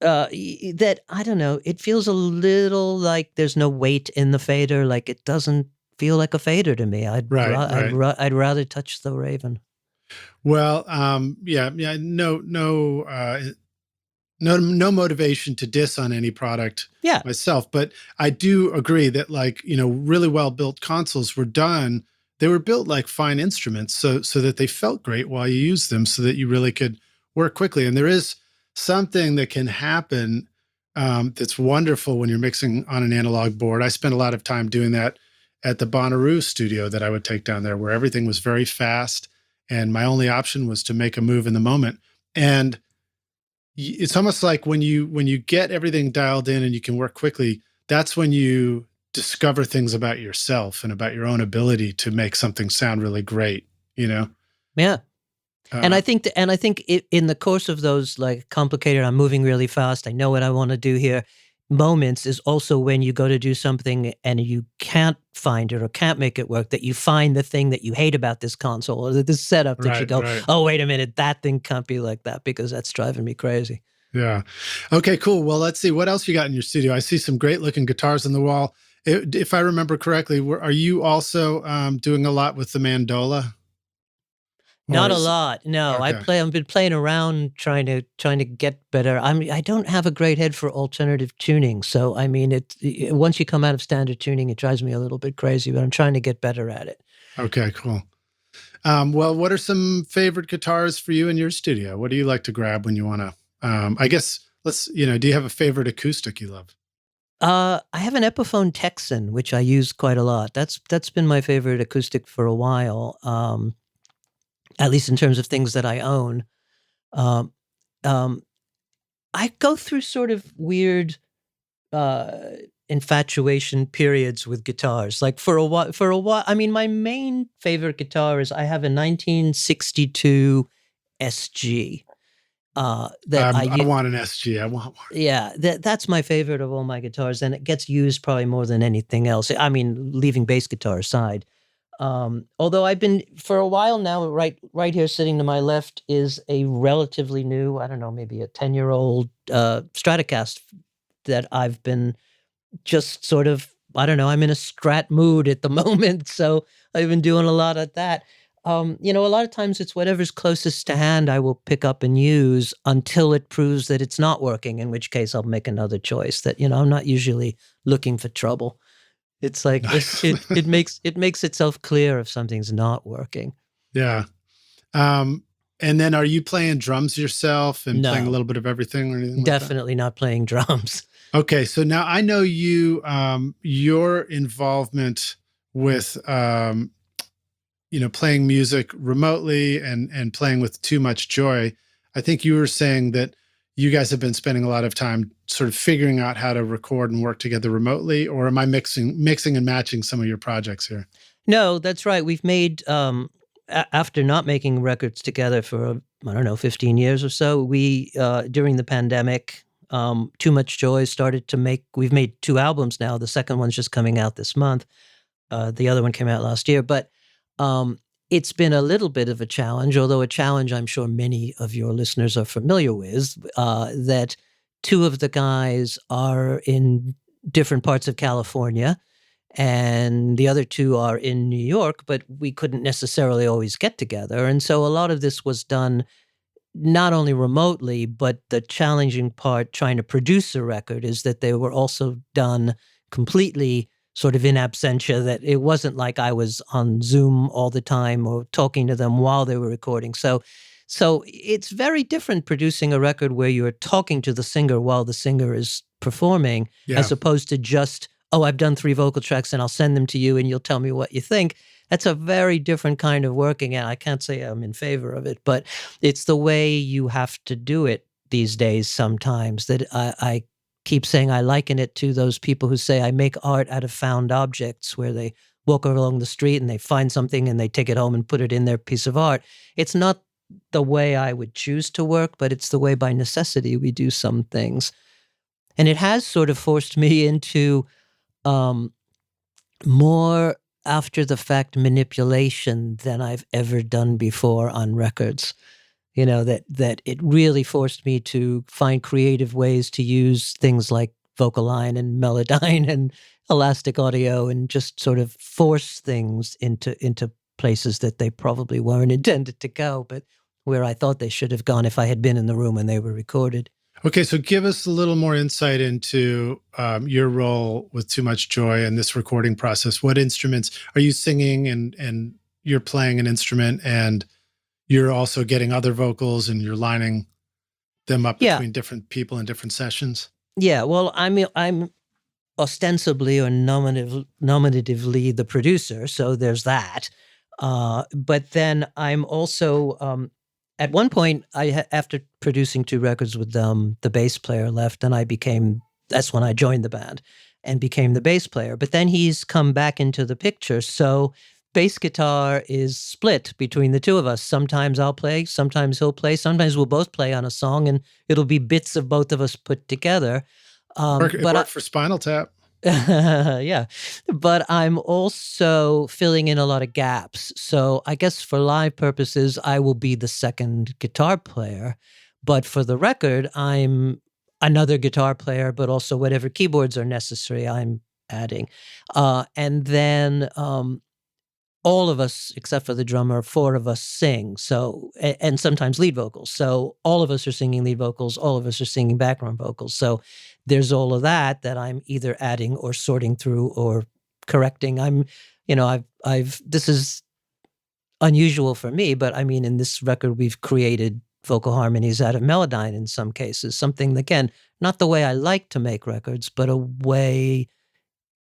That I don't know. It feels a little like there's no weight in the fader. Like it doesn't feel like a fader to me. I'd rather touch the Raven. Well, no motivation to diss on any product myself, but I do agree that really well built consoles were done. They were built like fine instruments so that they felt great while you used them, so that you really could work quickly. And there is something that can happen that's wonderful when you're mixing on an analog board. I spent a lot of time doing that at the Bonnaroo studio that I would take down there, where everything was very fast, and my only option was to make a move in the moment. And it's almost like when you get everything dialed in and you can work quickly, that's when you discover things about yourself and about your own ability to make something sound really great, you know? Yeah. And I think in the course of those like complicated, I'm moving really fast, I know what I want to do here, moments is also when you go to do something and you can't find it or can't make it work, that you find the thing that you hate about this console or this setup that you go, oh, wait a minute, that thing can't be like that because that's driving me crazy. Yeah. Okay, cool. Well, let's see. What else you got in your studio? I see some great looking guitars on the wall. If I remember correctly, are you also doing a lot with the mandola? Not a lot. No, okay. I've been playing around trying to get better. I don't have a great head for alternative tuning. So, I mean, once you come out of standard tuning, it drives me a little bit crazy, but I'm trying to get better at it. Okay, cool. Well, what are some favorite guitars for you in your studio? What do you like to grab when you want to, I guess, do you have a favorite acoustic you love? I have an Epiphone Texan, which I use quite a lot. That's been my favorite acoustic for a while. At least in terms of things that I own. Um, I go through sort of weird infatuation periods with guitars. Like for a while, I mean, my main favorite guitar is I have a 1962 SG. That I want an SG. I want one. Yeah, that's my favorite of all my guitars, and it gets used probably more than anything else. I mean, leaving bass guitar aside. Although I've been for a while now, right here sitting to my left is a relatively new, I don't know, maybe a 10-year-old Stratocaster that I've been just sort of, I don't know, I'm in a Strat mood at the moment, so I've been doing a lot of that. A lot of times it's whatever's closest to hand I will pick up and use until it proves that it's not working, in which case I'll make another choice. That, I'm not usually looking for trouble. It's like Nice. it makes itself clear if something's not working. Yeah. And then are you playing drums yourself and playing a No, little bit of everything or anything like that? definitely not playing drums. Okay, so now I know you, your involvement with, playing music remotely and playing with Too Much Joy. I think you were saying that you guys have been spending a lot of time sort of figuring out how to record and work together remotely, or am I mixing and matching some of your projects here? No, that's right. We've made, after not making records together for, I don't know, 15 years or so, we, during the pandemic, Too Much Joy we've made 2 albums now. The second one's just coming out this month. The other one came out last year. But it's been a little bit of a challenge, although a challenge I'm sure many of your listeners are familiar with, that 2 of the guys are in different parts of California and the other 2 are in New York, but we couldn't necessarily always get together. And so a lot of this was done not only remotely, but the challenging part trying to produce a record is that they were also done completely sort of in absentia, that it wasn't like I was on Zoom all the time or talking to them while they were recording. So it's very different producing a record where you're talking to the singer while the singer is performing, as opposed to just, oh, I've done 3 vocal tracks and I'll send them to you and you'll tell me what you think. That's a very different kind of working, and I can't say I'm in favor of it, but it's the way you have to do it these days sometimes that I keep saying I liken it to those people who say I make art out of found objects, where they walk along the street and they find something and they take it home and put it in their piece of art. It's not the way I would choose to work, but it's the way by necessity we do some things. And it has sort of forced me into more after the fact manipulation than I've ever done before on records. That it really forced me to find creative ways to use things like vocal line and Melodyne and elastic audio and just sort of force things into places that they probably weren't intended to go, but where I thought they should have gone if I had been in the room when they were recorded. Okay, so give us a little more insight into your role with Too Much Joy and this recording process. What instruments are you singing, and you're playing an instrument, and you're also getting other vocals and you're lining them up Yeah. between different people in different sessions? Yeah, well, I'm ostensibly or nominatively the producer, so there's that. But then I'm also at one point, after producing 2 records with them, the bass player left, and that's when I joined the band and became the bass player. But then he's come back into the picture, so bass guitar is split between the two of us. Sometimes I'll play, sometimes he'll play, sometimes we'll both play on a song, and it'll be bits of both of us put together. It worked for Spinal Tap. Yeah, but I'm also filling in a lot of gaps. So I guess for live purposes, I will be the second guitar player. But for the record, I'm another guitar player, but also whatever keyboards are necessary, I'm adding. And then all of us, except for the drummer, 4 of us sing. So, and sometimes lead vocals. So all of us are singing lead vocals. All of us are singing background vocals. So there's all of that I'm either adding or sorting through or correcting. This is unusual for me, but I mean, in this record, we've created vocal harmonies out of Melodyne in some cases. Something, again, not the way I like to make records, but a way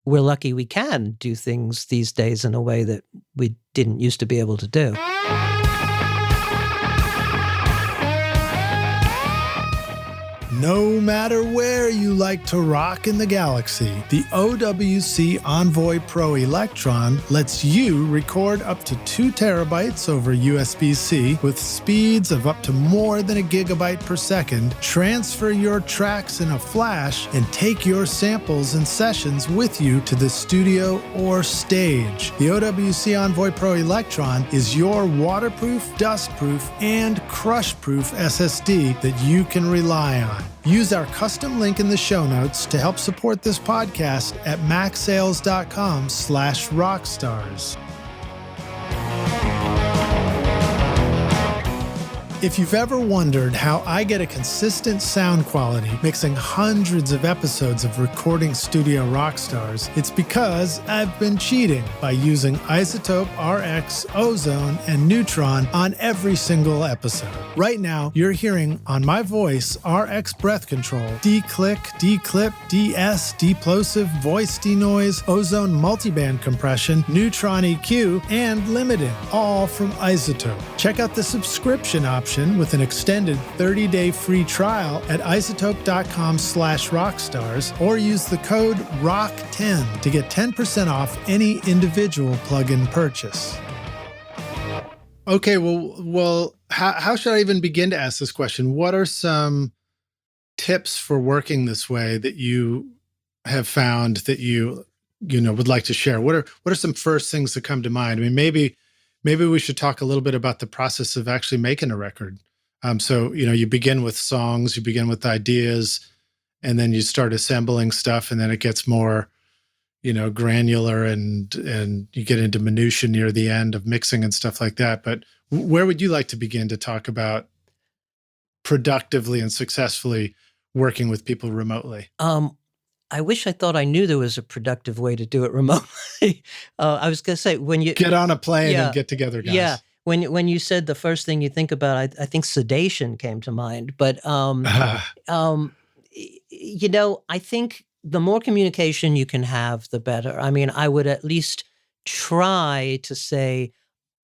we're lucky we can do things these days in a way that we didn't used to be able to do. No matter where you like to rock in the galaxy, the OWC Envoy Pro Electron lets you record up to 2 terabytes over USB-C with speeds of up to more than a gigabyte per second, transfer your tracks in a flash, and take your samples and sessions with you to the studio or stage. The OWC Envoy Pro Electron is your waterproof, dustproof, and crushproof SSD that you can rely on. Use our custom link in the show notes to help support this podcast at macsales.com/rockstars. If you've ever wondered how I get a consistent sound quality mixing hundreds of episodes of Recording Studio Rockstars, it's because I've been cheating by using Isotope, RX, Ozone, and Neutron on every single episode. Right now, you're hearing on my voice RX Breath Control, D-Click, D-Clip, DS, Deplosive, Voice Denoise, Ozone Multiband Compression, Neutron EQ, and Limited, all from Isotope. Check out the subscription option with an extended 30-day free trial at isotope.com/rockstars or use the code ROCK10 to get 10% off any individual plugin purchase. Okay, well, how should I even begin to ask this question? What are some tips for working this way that you have found that you would like to share? What are some first things that come to mind? I mean, maybe we should talk a little bit about the process of actually making a record. So, you begin with songs, you begin with ideas, and then you start assembling stuff, and then it gets more, granular and you get into minutia near the end of mixing and stuff like that. But where would you like to begin to talk about productively and successfully working with people remotely? I wish I thought I knew there was a productive way to do it remotely. I was going to say, when you get on a plane and get together, guys. Yeah. When you said the first thing you think about, I think sedation came to mind. But, I think the more communication you can have, the better. I mean, I would at least try to say,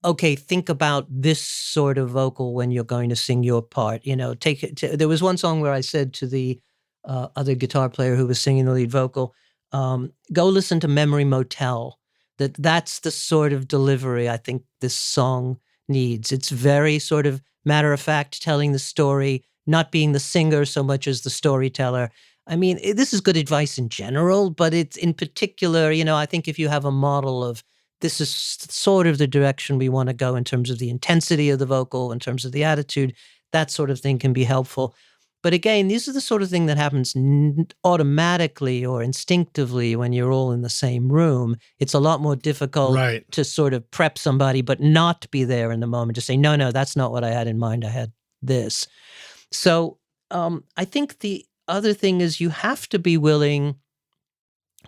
okay, think about this sort of vocal when you're going to sing your part. Take it. There was one song where I said to the other guitar player who was singing the lead vocal, go listen to Memory Motel. That's the sort of delivery I think this song needs. It's very sort of matter of fact, telling the story, not being the singer so much as the storyteller. I mean, this is good advice in general, but it's in particular, I think if you have a model of this is sort of the direction we want to go in terms of the intensity of the vocal, in terms of the attitude, that sort of thing can be helpful. But again, these are the sort of thing that happens automatically or instinctively when you're all in the same room. It's a lot more difficult to sort of prep somebody, but not be there in the moment to say, no, that's not what I had in mind. I had this. So I think the other thing is you have to be willing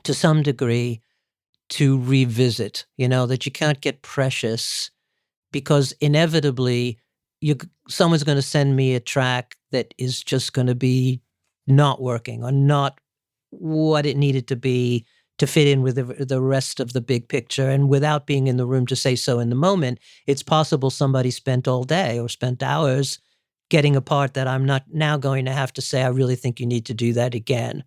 to some degree to revisit, that you can't get precious because inevitably someone's going to send me a track that is just going to be not working or not what it needed to be to fit in with the rest of the big picture. And without being in the room to say so in the moment, it's possible somebody spent all day or spent hours getting a part that I'm not now going to have to say, I really think you need to do that again.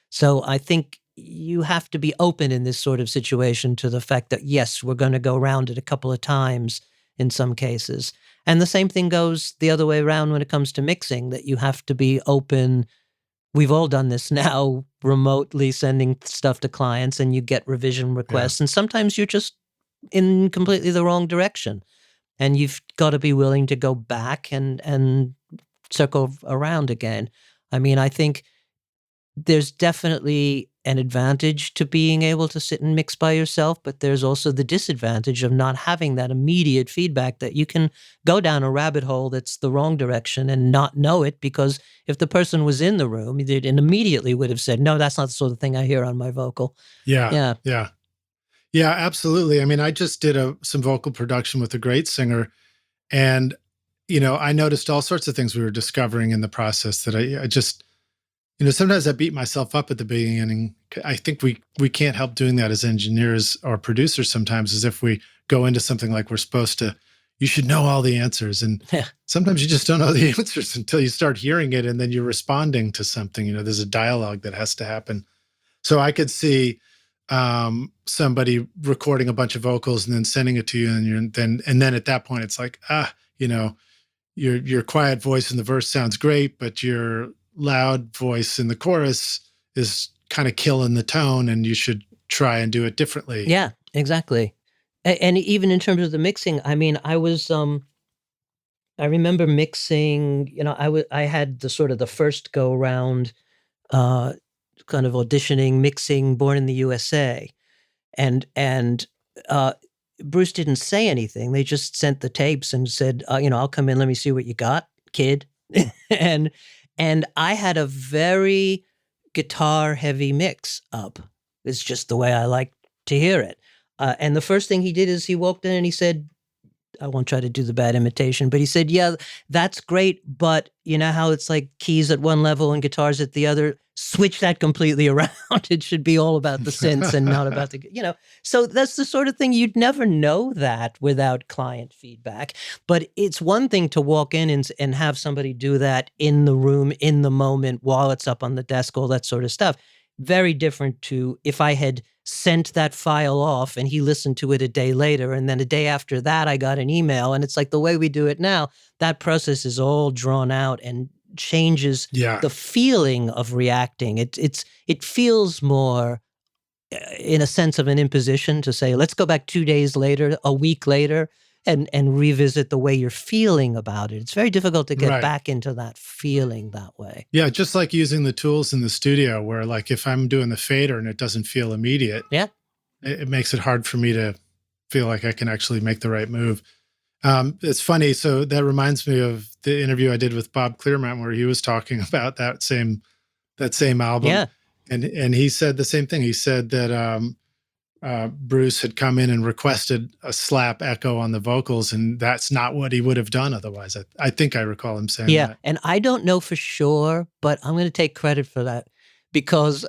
So I think you have to be open in this sort of situation to the fact that, yes, we're going to go around it a couple of times in some cases. And the same thing goes the other way around when it comes to mixing, that you have to be open. We've all done this now, remotely sending stuff to clients, and you get revision requests. And sometimes you're just in completely the wrong direction. And you've got to be willing to go back and circle around again. I mean, I think there's definitely an advantage to being able to sit and mix by yourself, but there's also the disadvantage of not having that immediate feedback that you can go down a rabbit hole that's the wrong direction and not know it, because if the person was in the room, they immediately would have said, no, that's not the sort of thing I hear on my vocal. Yeah, absolutely. I mean, I just did some vocal production with a great singer, and, I noticed all sorts of things we were discovering in the process that I just, sometimes I beat myself up at the beginning. I think we can't help doing that as engineers or producers sometimes, as if we go into something like we're supposed to, you should know all the answers. And sometimes you just don't know the answers until you start hearing it, and then you're responding to something. There's a dialogue that has to happen. So I could see somebody recording a bunch of vocals and then sending it to you, and then at that point it's like, your quiet voice in the verse sounds great, but your loud voice in the chorus is kind of killing the tone, and you should try and do it differently. Yeah, exactly. And even in terms of the mixing, I mean, I remember mixing, I had the sort of the first go around, kind of auditioning, mixing Born in the USA. And Bruce didn't say anything. They just sent the tapes and said, I'll come in, let me see what you got, kid. And I had a very guitar-heavy mix up. It's just the way I like to hear it. And the first thing he did is he walked in and he said, I won't try to do the bad imitation, but he said, yeah, that's great, but you know how it's like keys at one level and guitars at the other? Switch that completely around. It should be all about the synths and not about the, So that's the sort of thing you'd never know that without client feedback. But it's one thing to walk in and have somebody do that in the room, in the moment, while it's up on the desk, all that sort of stuff. Very different to if I had sent that file off and he listened to it a day later, and then a day after that I got an email, and it's like the way we do it now, that process is all drawn out and changes the feeling of reacting. It feels more in a sense of an imposition to say, let's go back 2 days later, a week later, and revisit the way you're feeling about it. It's very difficult to get back into that feeling that way. Yeah, just like using the tools in the studio, where like if I'm doing the fader and it doesn't feel immediate, it makes it hard for me to feel like I can actually make the right move. It's funny. So that reminds me of the interview I did with Bob Clearmountain, where he was talking about that same album. Yeah. And he said the same thing. He said that Bruce had come in and requested a slap echo on the vocals, and that's not what he would have done otherwise. I think I recall him saying that. Yeah, and I don't know for sure, but I'm going to take credit for that, because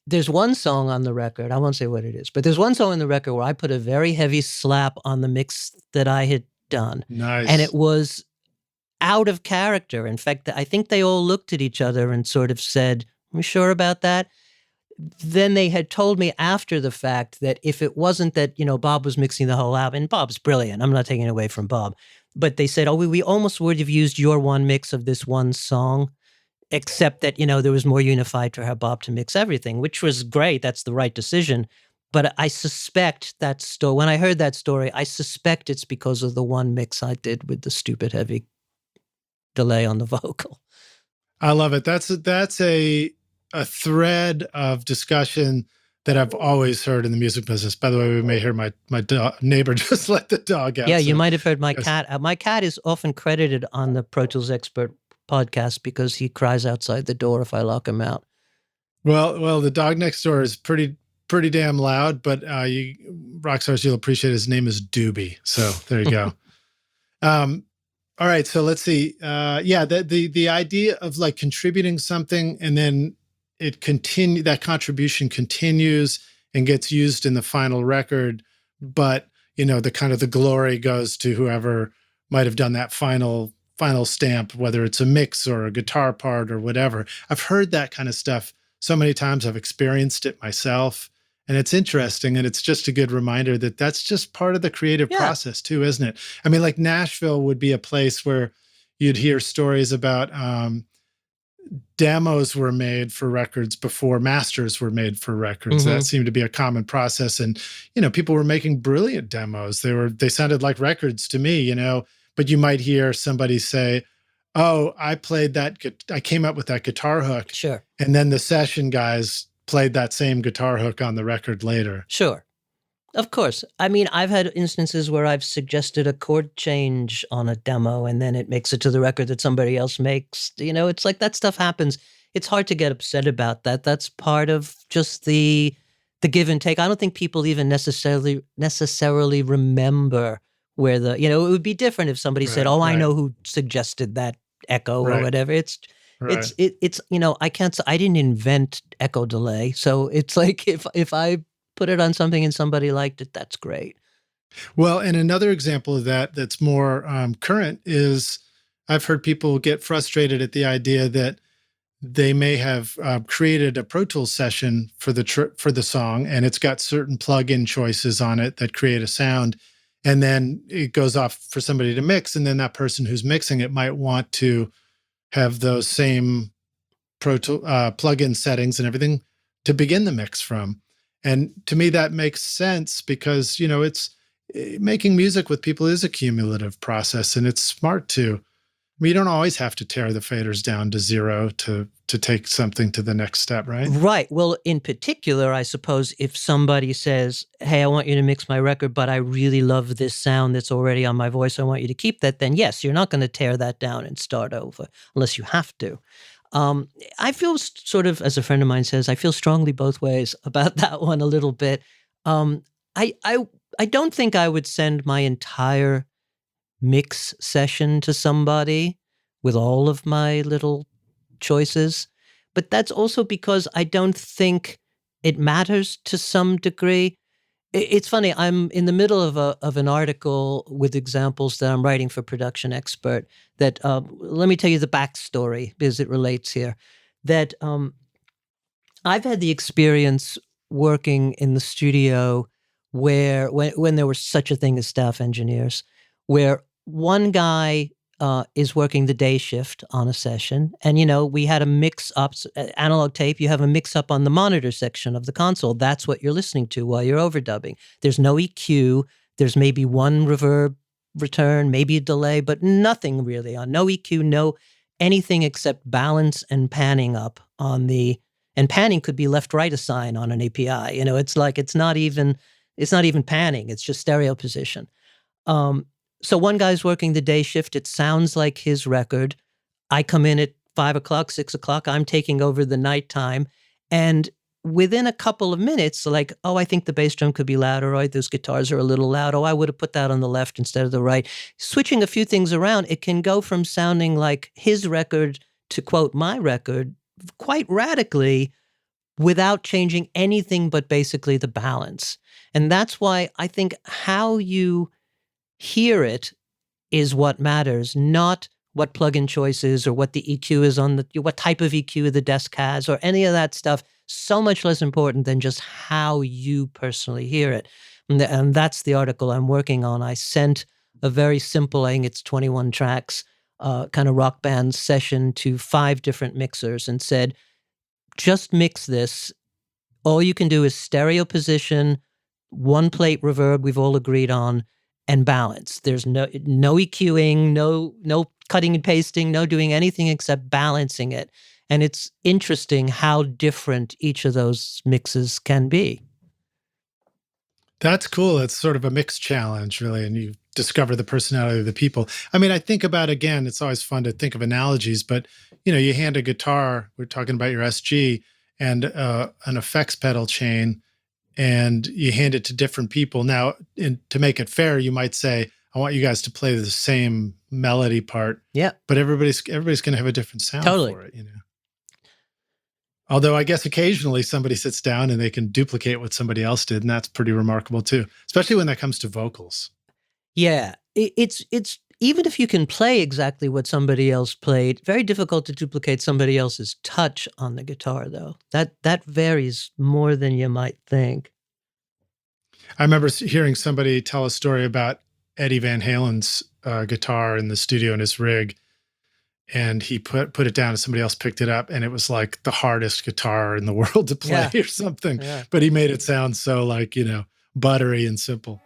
there's one song on the record, I won't say what it is, but there's one song on the record where I put a very heavy slap on the mix that I had done. Nice. And it was out of character. In fact, I think they all looked at each other and sort of said, "Are we sure about that?" Then they had told me after the fact that if it wasn't that, Bob was mixing the whole album, and Bob's brilliant, I'm not taking it away from Bob, but they said, we almost would have used your one mix of this one song, except that, there was more unified to have Bob to mix everything, which was great. That's the right decision. But I suspect when I heard that story, I suspect it's because of the one mix I did with the stupid heavy delay on the vocal. I love it. That's a thread of discussion that I've always heard in the music business. By the way, we may hear my neighbor just let the dog out. Yeah, you might have heard my cat. My cat is often credited on the Pro Tools Expert podcast because he cries outside the door if I lock him out. Well, the dog next door is pretty damn loud, but rock stars, you'll appreciate his name is Doobie. So there you go. All right, so let's see. The idea of like contributing something and then that contribution continues and gets used in the final record, but the kind of the glory goes to whoever might have done that final stamp, whether it's a mix or a guitar part or whatever. I've heard that kind of stuff so many times. I've experienced it myself. And it's interesting, and it's just a good reminder that that's just part of the creative process too, isn't it? I mean, like Nashville would be a place where you'd hear stories about demos were made for records before masters were made for records. That seemed to be a common process. And, people were making brilliant demos. They sounded like records to me, but you might hear somebody say, oh, I came up with that guitar hook. Sure. And then the session guys played that same guitar hook on the record later. Sure. Of course. I mean, I've had instances where I've suggested a chord change on a demo and then it makes it to the record that somebody else makes. It's like that stuff happens. It's hard to get upset about that. That's part of just the give and take. I don't think people even necessarily remember where it would be different if somebody said, "Oh, I know who suggested that echo or whatever." It's I can't say I didn't invent echo delay. So it's like if I put it on something and somebody liked it, that's great. Well, and another example of that's more current is I've heard people get frustrated at the idea that they may have created a Pro Tools session for the song, and it's got certain plug-in choices on it that create a sound, and then it goes off for somebody to mix, and then that person who's mixing it might want to have those same Pro Tools plug-in settings and everything to begin the mix from. And to me, that makes sense because, it's making music with people is a cumulative process, and it's smart to. You don't always have to tear the faders down to zero to take something to the next step, right? Right. Well, in particular, I suppose if somebody says, hey, I want you to mix my record, but I really love this sound that's already on my voice, I want you to keep that, then yes, you're not going to tear that down and start over unless you have to. I feel sort of, as a friend of mine says, I feel strongly both ways about that one a little bit. I don't think I would send my entire mix session to somebody with all of my little choices. But that's also because I don't think it matters to some degree. It's funny, I'm in the middle of an article with examples that I'm writing for Production Expert that, let me tell you the backstory because it relates here, that I've had the experience working in the studio where when there was such a thing as staff engineers, where one guy is working the day shift on a session. And, we had a mix-up, analog tape, you have a mix-up on the monitor section of the console. That's what you're listening to while you're overdubbing. There's no EQ. There's maybe one reverb return, maybe a delay, but nothing really on. No EQ, no anything except balance and panning up on and panning could be left-right assign on an API. It's like it's not even panning. It's just stereo position. So one guy's working the day shift. It sounds like his record. I come in at 5 o'clock, 6 o'clock. I'm taking over the nighttime. And within a couple of minutes, like, oh, I think the bass drum could be louder. Oh, those guitars are a little loud. Oh, I would have put that on the left instead of the right. Switching a few things around, it can go from sounding like his record to, quote, my record quite radically without changing anything but basically the balance. And that's why I think how you hear it is what matters, not what plugin choice is or what the EQ is on what type of EQ the desk has or any of that stuff. So much less important than just how you personally hear it. And that's the article I'm working on. I sent a very simple, I think it's 21 tracks, kind of rock band session to 5 different mixers and said, just mix this. All you can do is stereo position, one plate reverb we've all agreed on, and balance. There's no EQing, no cutting and pasting, no doing anything except balancing it. And it's interesting how different each of those mixes can be. That's cool. It's sort of a mixed challenge, really, and you discover the personality of the people. I mean, I think about, again, it's always fun to think of analogies, but, you hand a guitar, we're talking about your SG, and an effects pedal chain, and you hand it to different people. Now, to make it fair, you might say, I want you guys to play the same melody part. Yeah. But everybody's going to have a different sound for it, Although I guess occasionally somebody sits down and they can duplicate what somebody else did, and that's pretty remarkable too, especially when that comes to vocals. Yeah, it's even if you can play exactly what somebody else played, very difficult to duplicate somebody else's touch on the guitar, though. That varies more than you might think. I remember hearing somebody tell a story about Eddie Van Halen's guitar in the studio in his rig. And he put it down and somebody else picked it up, and it was like the hardest guitar in the world to play or something. Yeah. But he made it sound so like, buttery and simple.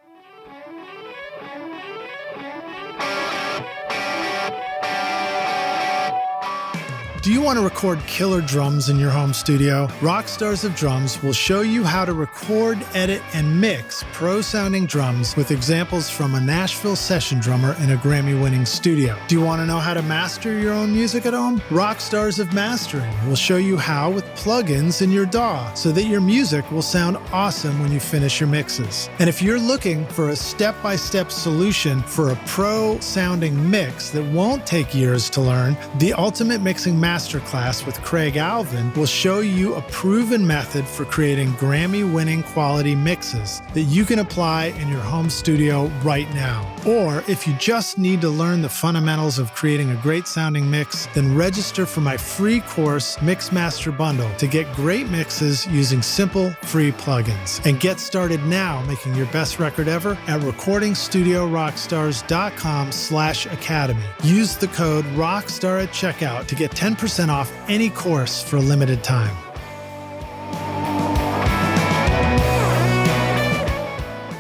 Do you want to record killer drums in your home studio? Rockstars of Drums will show you how to record, edit, and mix pro-sounding drums with examples from a Nashville session drummer in a Grammy-winning studio. Do you want to know how to master your own music at home? Rockstars of Mastering will show you how with plugins in your DAW so that your music will sound awesome when you finish your mixes. And if you're looking for a step-by-step solution for a pro-sounding mix that won't take years to learn, the Ultimate Mixing Masterclass with Craig Alvin will show you a proven method for creating Grammy-winning quality mixes that you can apply in your home studio right now. Or if you just need to learn the fundamentals of creating a great sounding mix, then register for my free course Mixmaster Bundle to get great mixes using simple, free plugins. And get started now making your best record ever at recordingstudiorockstars.com/academy. Use the code ROCKSTAR at checkout to get 10% off any course for a limited time.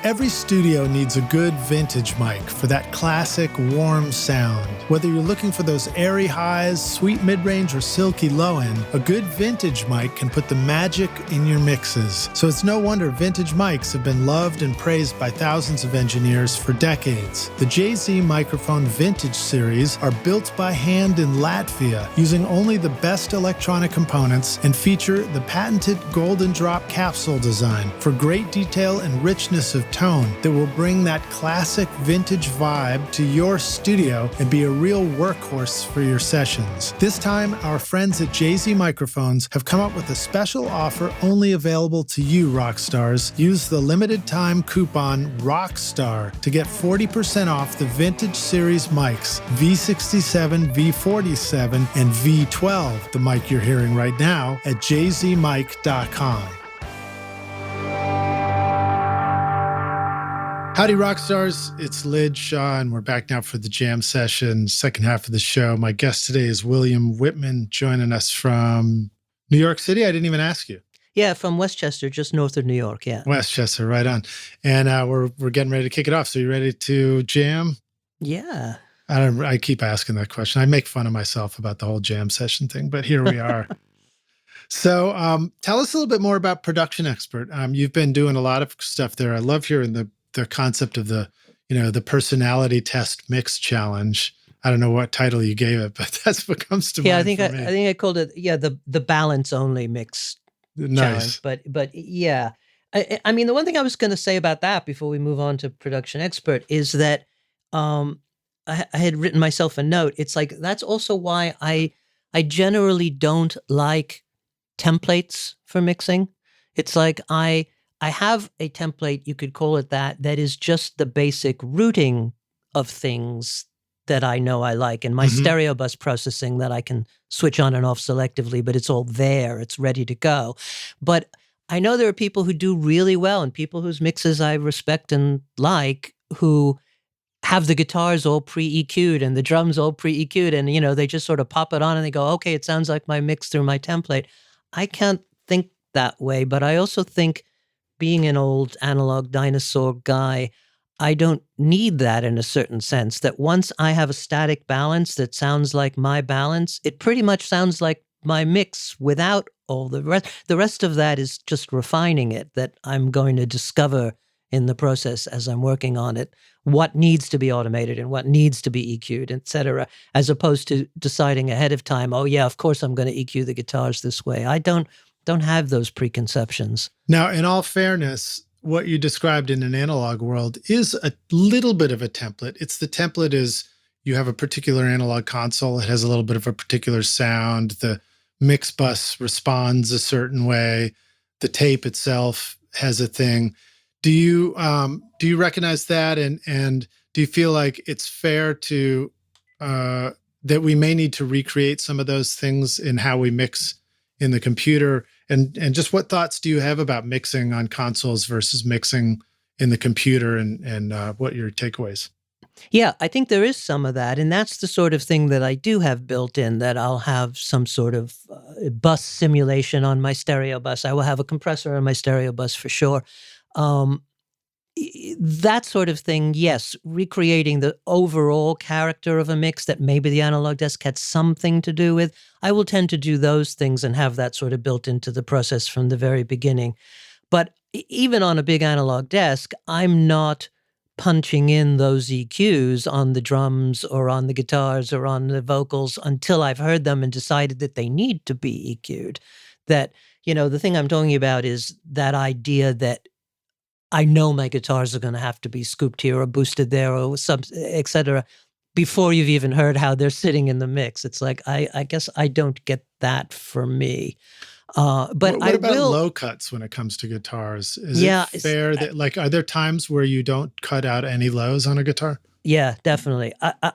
Every studio needs a good vintage mic for that classic warm sound. Whether you're looking for those airy highs, sweet mid-range, or silky low-end, a good vintage mic can put the magic in your mixes. So it's no wonder vintage mics have been loved and praised by thousands of engineers for decades. The JZ Microphone Vintage series are built by hand in Latvia using only the best electronic components and feature the patented Golden Drop capsule design for great detail and richness of tone that will bring that classic vintage vibe to your studio and be a real workhorse for your sessions. This time, our friends at JZ Microphones have come up with a special offer only available to you, Rockstars. Use the limited time coupon ROCKSTAR to get 40% off the vintage series mics V67, V47, and V12, the mic you're hearing right now, at jzmic.com. Howdy, Rockstars. It's Lid Shaw, and we're back now for the jam session, second half of the show. My guest today is William Wittman, joining us from New York City. I didn't even ask you. Yeah, from Westchester, just north of New York, yeah. Westchester, right on. And we're getting ready to kick it off. So you ready to jam? Yeah. I keep asking that question. I make fun of myself about the whole jam session thing, but here we are. So tell us a little bit more about Production Expert. You've been doing a lot of stuff there. I love hearing the concept of the personality test mix challenge. I don't know what title you gave it, but that's what comes to mind. I think I called it the balance only mix challenge. But yeah, I mean the one thing I was going to say about that before we move on to Production Expert is that I had written myself a note. It's like that's also why I generally don't like templates for mixing. It's like I have a template, you could call it that is just the basic routing of things that I know I like, and my stereo bus processing that I can switch on and off selectively, but it's all there, it's ready to go. But I know there are people who do really well and people whose mixes I respect and like who have the guitars all pre-EQ'd and the drums all pre-EQ'd and, they just sort of pop it on and they go, okay, it sounds like my mix through my template. I can't think that way, but I also think being an old analog dinosaur guy, I don't need that in a certain sense, that once I have a static balance that sounds like my balance, it pretty much sounds like my mix without all the rest. The rest of that is just refining it, that I'm going to discover in the process as I'm working on it, what needs to be automated and what needs to be EQ'd, et cetera, as opposed to deciding ahead of time, oh yeah, of course I'm going to EQ the guitars this way. I don't have those preconceptions. Now, in all fairness, what you described in an analog world is a little bit of a template. The template is you have a particular analog console. It has a little bit of a particular sound. The mix bus responds a certain way. The tape itself has a thing. Do you recognize that? And do you feel like it's fair to that we may need to recreate some of those things in how we mix in the computer? And just what thoughts do you have about mixing on consoles versus mixing in the computer, and what are your takeaways? Yeah, I think there is some of that. And that's the sort of thing that I do have built in, that I'll have some sort of bus simulation on my stereo bus. I will have a compressor on my stereo bus for sure. That sort of thing, yes, recreating the overall character of a mix that maybe the analog desk had something to do with. I will tend to do those things and have that sort of built into the process from the very beginning. But even on a big analog desk, I'm not punching in those EQs on the drums or on the guitars or on the vocals until I've heard them and decided that they need to be EQ'd. That, the thing I'm talking about is that idea that I know my guitars are going to have to be scooped here or boosted there or et cetera, before you've even heard how they're sitting in the mix. It's like, I guess I don't get that for me. But what about low cuts when it comes to guitars? Is it fair that, are there times where you don't cut out any lows on a guitar? Yeah, definitely.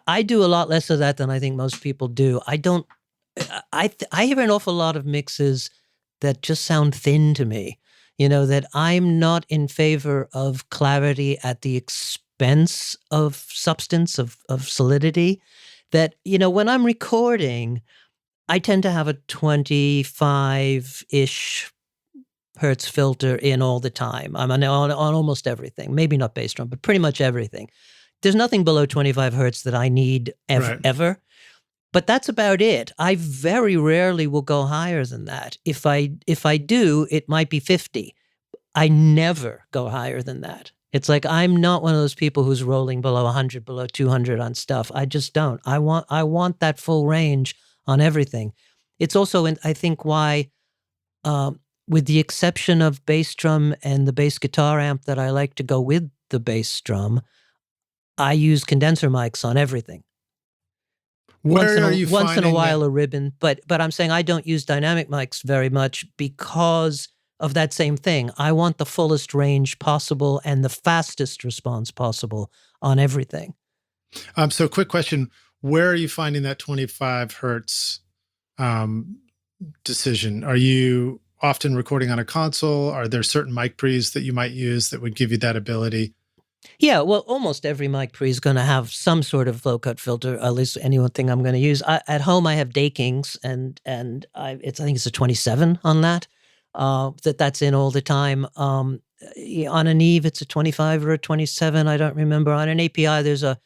I do a lot less of that than I think most people do. I hear an awful lot of mixes that just sound thin to me. That I'm not in favor of clarity at the expense of substance, of solidity. That, when I'm recording, I tend to have a 25-ish hertz filter in all the time. I'm on almost everything. Maybe not bass drum, but pretty much everything. There's nothing below 25 hertz that I need ever. But that's about it. I very rarely will go higher than that. If I do, it might be 50. I never go higher than that. It's like I'm not one of those people who's rolling below 100, below 200 on stuff. I just don't. I want that full range on everything. It's also, I think, why, with the exception of bass drum and the bass guitar amp that I like to go with the bass drum, I use condenser mics on everything. Once in a while, a ribbon, but I'm saying I don't use dynamic mics very much because of that same thing. I want the fullest range possible and the fastest response possible on everything. So quick question, where are you finding that 25 hertz decision? Are you often recording on a console? Are there certain mic pre's that you might use that would give you that ability? Yeah, well, almost every mic pre is going to have some sort of low cut filter. At least anything I'm going to use. At home, I have Dakings, and I think it's a 27 on that. That's in all the time. On an Eve, it's a 25 or a 27. I don't remember. On an API, there's a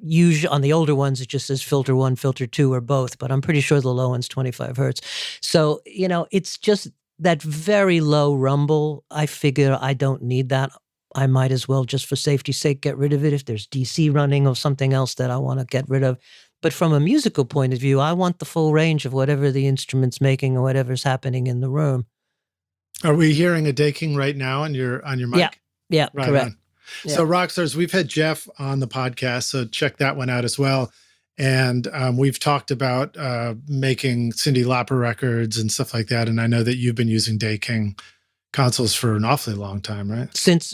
usual, on the older ones, it just says filter 1, filter 2, or both. But I'm pretty sure the low one's 25 hertz. So it's just that very low rumble. I figure I don't need that. I might as well, just for safety's sake, get rid of it if there's DC running or something else that I want to get rid of. But from a musical point of view, I want the full range of whatever the instrument's making or whatever's happening in the room. Are we hearing a Daking right now on your mic? Yeah, right correct. On. Yeah. So Rockstars, we've had Jeff on the podcast, so check that one out as well. And we've talked about making Cyndi Lauper records and stuff like that. And I know that you've been using Daking consoles for an awfully long time, right? Since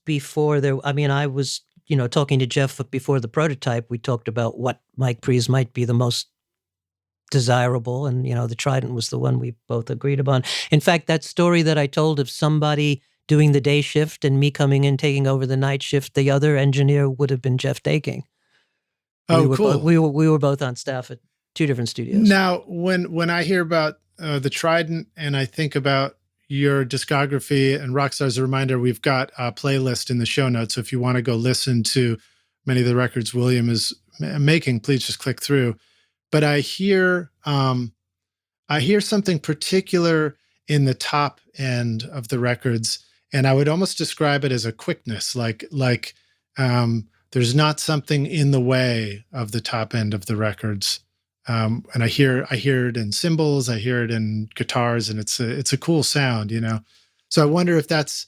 before there, I was, talking to Jeff before the prototype. We talked about what mic pre's might be the most desirable. And, the Trident was the one we both agreed upon. In fact, that story that I told of somebody doing the day shift and me coming in, taking over the night shift, the other engineer would have been Jeff Daking. Cool. We were both on staff at two different studios. Now, when I hear about the Trident and I think about your discography, and Rockstar's a reminder, we've got a playlist in the show notes. So if you want to go listen to many of the records William is making, please just click through. But I hear something particular in the top end of the records, and I would almost describe it as a quickness, like there's not something in the way of the top end of the records. And I hear it in cymbals, I hear it in guitars, and it's a cool sound, So I wonder if that's,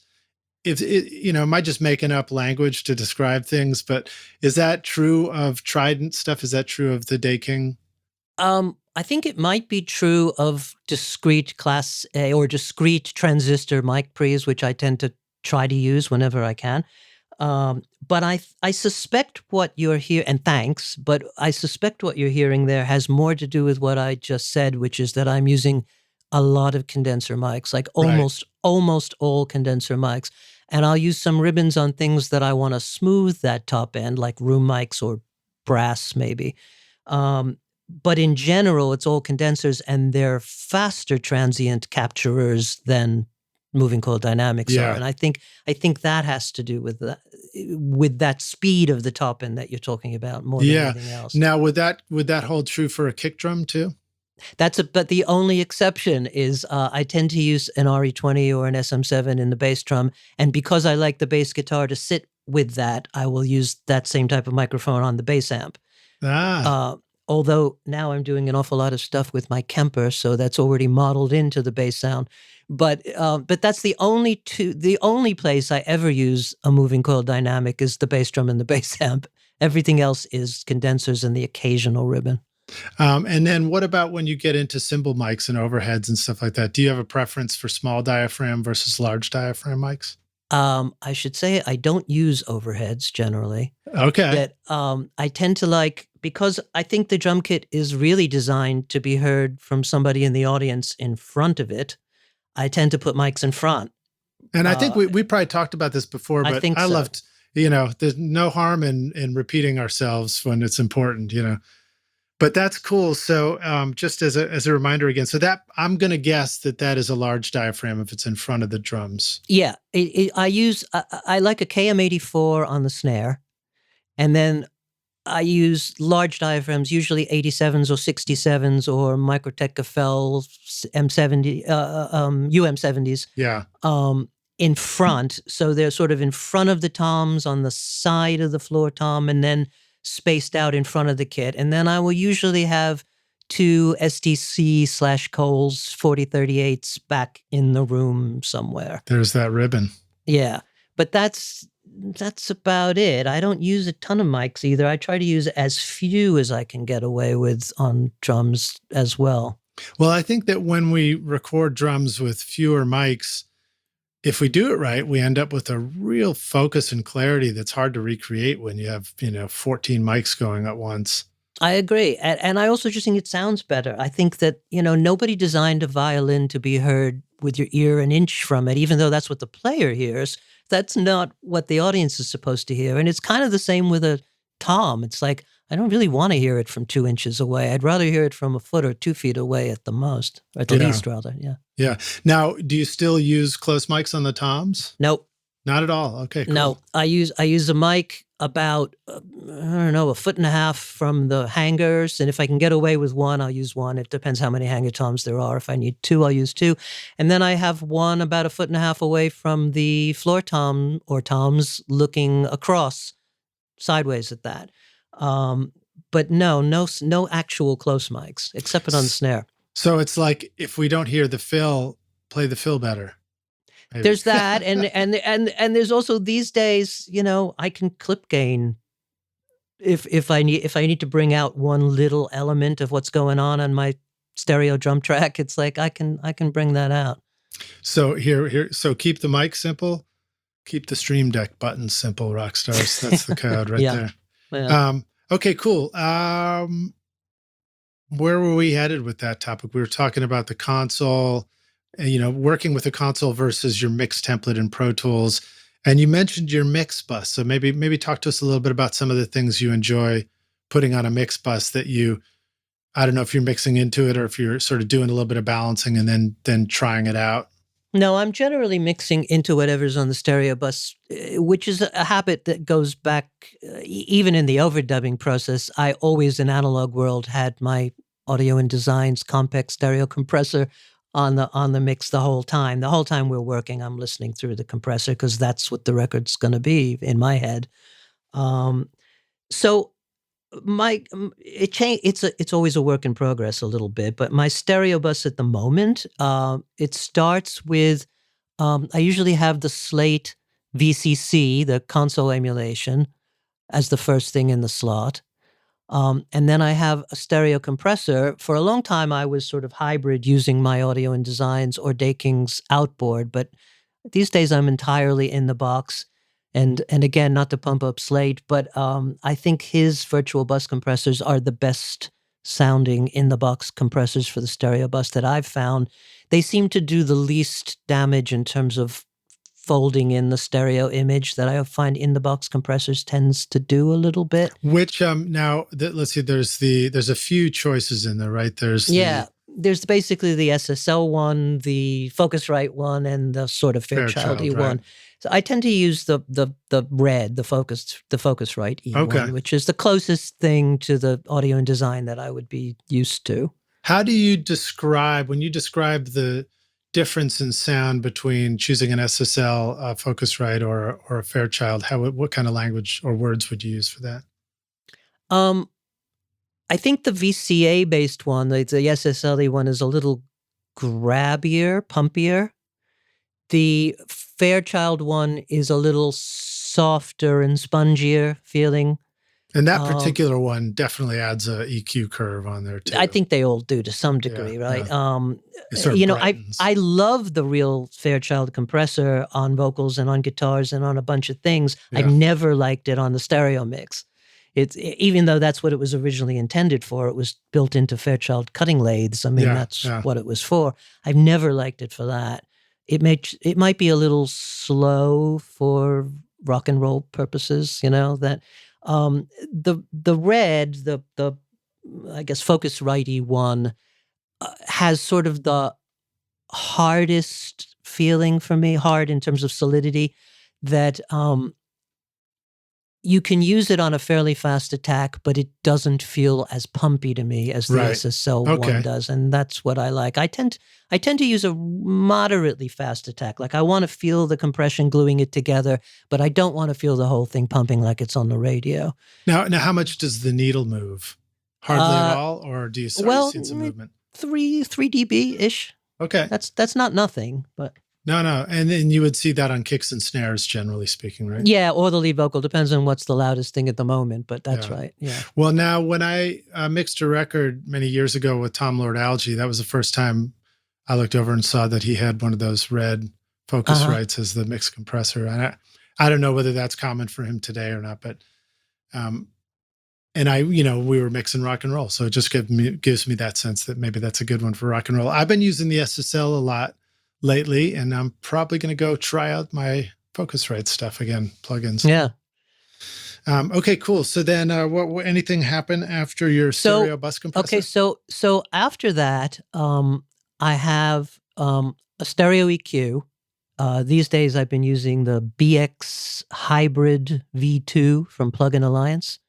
if it, am I just making up language to describe things? But is that true of Trident stuff? Is that true of the Day King? I think it might be true of discrete class A or discrete transistor mic pre's, which I tend to try to use whenever I can. But I suspect what you're hearing, and thanks, but I suspect what you're hearing there has more to do with what I just said, which is that I'm using a lot of condenser mics, like almost all condenser mics. And I'll use some ribbons on things that I want to smooth that top end, like room mics or brass maybe. But in general, it's all condensers, and they're faster transient capturers than moving coil dynamics are. And I think that has to do with that speed of the top end that you're talking about more than anything else. Now, would that hold true for a kick drum too? But the only exception is I tend to use an RE20 or an SM7 in the bass drum, and because I like the bass guitar to sit with that, I will use that same type of microphone on the bass amp. Although now I'm doing an awful lot of stuff with my Kemper, so that's already modeled into the bass sound. But that's the only place I ever use a moving coil dynamic is the bass drum and the bass amp. Everything else is condensers and the occasional ribbon. And then what about when you get into cymbal mics and overheads and stuff like that? Do you have a preference for small diaphragm versus large diaphragm mics? I should say I don't use overheads generally. Okay. That I tend to like, because I think the drum kit is really designed to be heard from somebody in the audience in front of it. I tend to put mics in front. And I think we probably talked about this before, but I loved, there's no harm in repeating ourselves when it's important, But that's cool. So just as a reminder again, so that I'm going to guess that is a large diaphragm if it's in front of the drums. Yeah. I like a KM84 on the snare, and then I use large diaphragms, usually 87s or 67s or Microtech Gefell M70, UM70s. Yeah. In front. So they're sort of in front of the toms, on the side of the floor tom, and then spaced out in front of the kit. And then I will usually have two STC/Coles 4038s back in the room somewhere. There's that ribbon. Yeah. But that's about it. I don't use a ton of mics either. I try to use as few as I can get away with on drums as well. Well, I think that when we record drums with fewer mics, if we do it right, we end up with a real focus and clarity that's hard to recreate when you have, 14 mics going at once. I agree. And I also just think it sounds better. I think that, nobody designed a violin to be heard with your ear an inch from it, even though that's what the player hears. That's not what the audience is supposed to hear. And it's kind of the same with a tom. It's like, I don't really want to hear it from 2 inches away. I'd rather hear it from a foot or 2 feet away at the most, or at the least, rather. Yeah. Yeah. Now, do you still use close mics on the toms? Nope. Not at all. Okay, cool. No, I use a mic about, a foot and a half from the hangers. And if I can get away with one, I'll use one. It depends how many hanger toms there are. If I need two, I'll use two. And then I have one about a foot and a half away from the floor tom or toms, looking across sideways at that. But no actual close mics, except on the snare. So it's like, if we don't hear the fill, play the fill better. Maybe. There's that, and there's also these days, I can clip gain if I need to bring out one little element of what's going on my stereo drum track. It's like I can bring that out. So so keep the mic simple, keep the Stream Deck buttons simple, rock stars. That's the code right there. Yeah. Okay, cool. Where were we headed with that topic? We were talking about the console. Working with a console versus your mix template in Pro Tools. And you mentioned your mix bus. So maybe talk to us a little bit about some of the things you enjoy putting on a mix bus that I don't know if you're mixing into it or if you're sort of doing a little bit of balancing and then trying it out. No, I'm generally mixing into whatever's on the stereo bus, which is a habit that goes back even in the overdubbing process. I always, in analog world, had my Audio and Design's compact stereo compressor on the mix the whole time. The whole time we're working, I'm listening through the compressor because that's what the record's going to be in my head. So it's always a work in progress a little bit, but my stereo bus at the moment, it starts with I usually have the Slate VCC, the console emulation, as the first thing in the slot. And then I have a stereo compressor. For a long time, I was sort of hybrid using my Audio and Designs or Daking's outboard, but these days I'm entirely in the box. And again, not to pump up Slate, but I think his virtual bus compressors are the best sounding in the box compressors for the stereo bus that I've found. They seem to do the least damage in terms of folding in the stereo image that I find in the box compressors tends to do a little bit. Which now let's see, there's a few choices in there, right? There's basically the SSL one, the Focusrite one, and the sort of Fairchildy one. Right. So I tend to use the red, the Focusrite E1, which is the closest thing to the Audio and Design that I would be used to. How do you describe, when you describe the difference in sound between choosing an SSL Focusrite or a Fairchild, what kind of language or words would you use for that? I think the VCA based one, the SSL one, is a little grabbier, pumpier. The Fairchild one is a little softer and spongier feeling. And that particular one definitely adds a EQ curve on there too. I think they all do to some degree, right? Yeah. I love the real Fairchild compressor on vocals and on guitars and on a bunch of things. Yeah. I've never liked it on the stereo mix. Even though that's what it was originally intended for. It was built into Fairchild cutting lathes. I mean, that's what it was for. I've never liked it for that. It might be a little slow for rock and roll purposes, that. The red, the I guess Focusrite one has sort of the hardest feeling for me, hard in terms of solidity, that you can use it on a fairly fast attack, but it doesn't feel as pumpy to me as the SSL one does, and that's what I like. I tend to use a moderately fast attack. Like I want to feel the compression gluing it together, but I don't want to feel the whole thing pumping like it's on the radio. Now, how much does the needle move? Hardly at all, or do you start seeing some movement? 3 dB ish. Okay, that's not nothing, but. No. And then you would see that on kicks and snares, generally speaking, right? Yeah, or the lead vocal. Depends on what's the loudest thing at the moment, but that's right. Yeah. Well, now, when I mixed a record many years ago with Tom Lord Alge, that was the first time I looked over and saw that he had one of those red Focusrites as the mix compressor. And I don't know whether that's common for him today or not, but and we were mixing rock and roll. So it just gives me that sense that maybe that's a good one for rock and roll. I've been using the SSL a lot lately, and I'm probably going to go try out my Focusrite stuff again, plugins. Yeah. Okay, cool. So then what anything happen after your stereo bus compressor? Okay, so after that, I have a stereo EQ. These days I've been using the BX Hybrid V2 from Plug-in Alliance,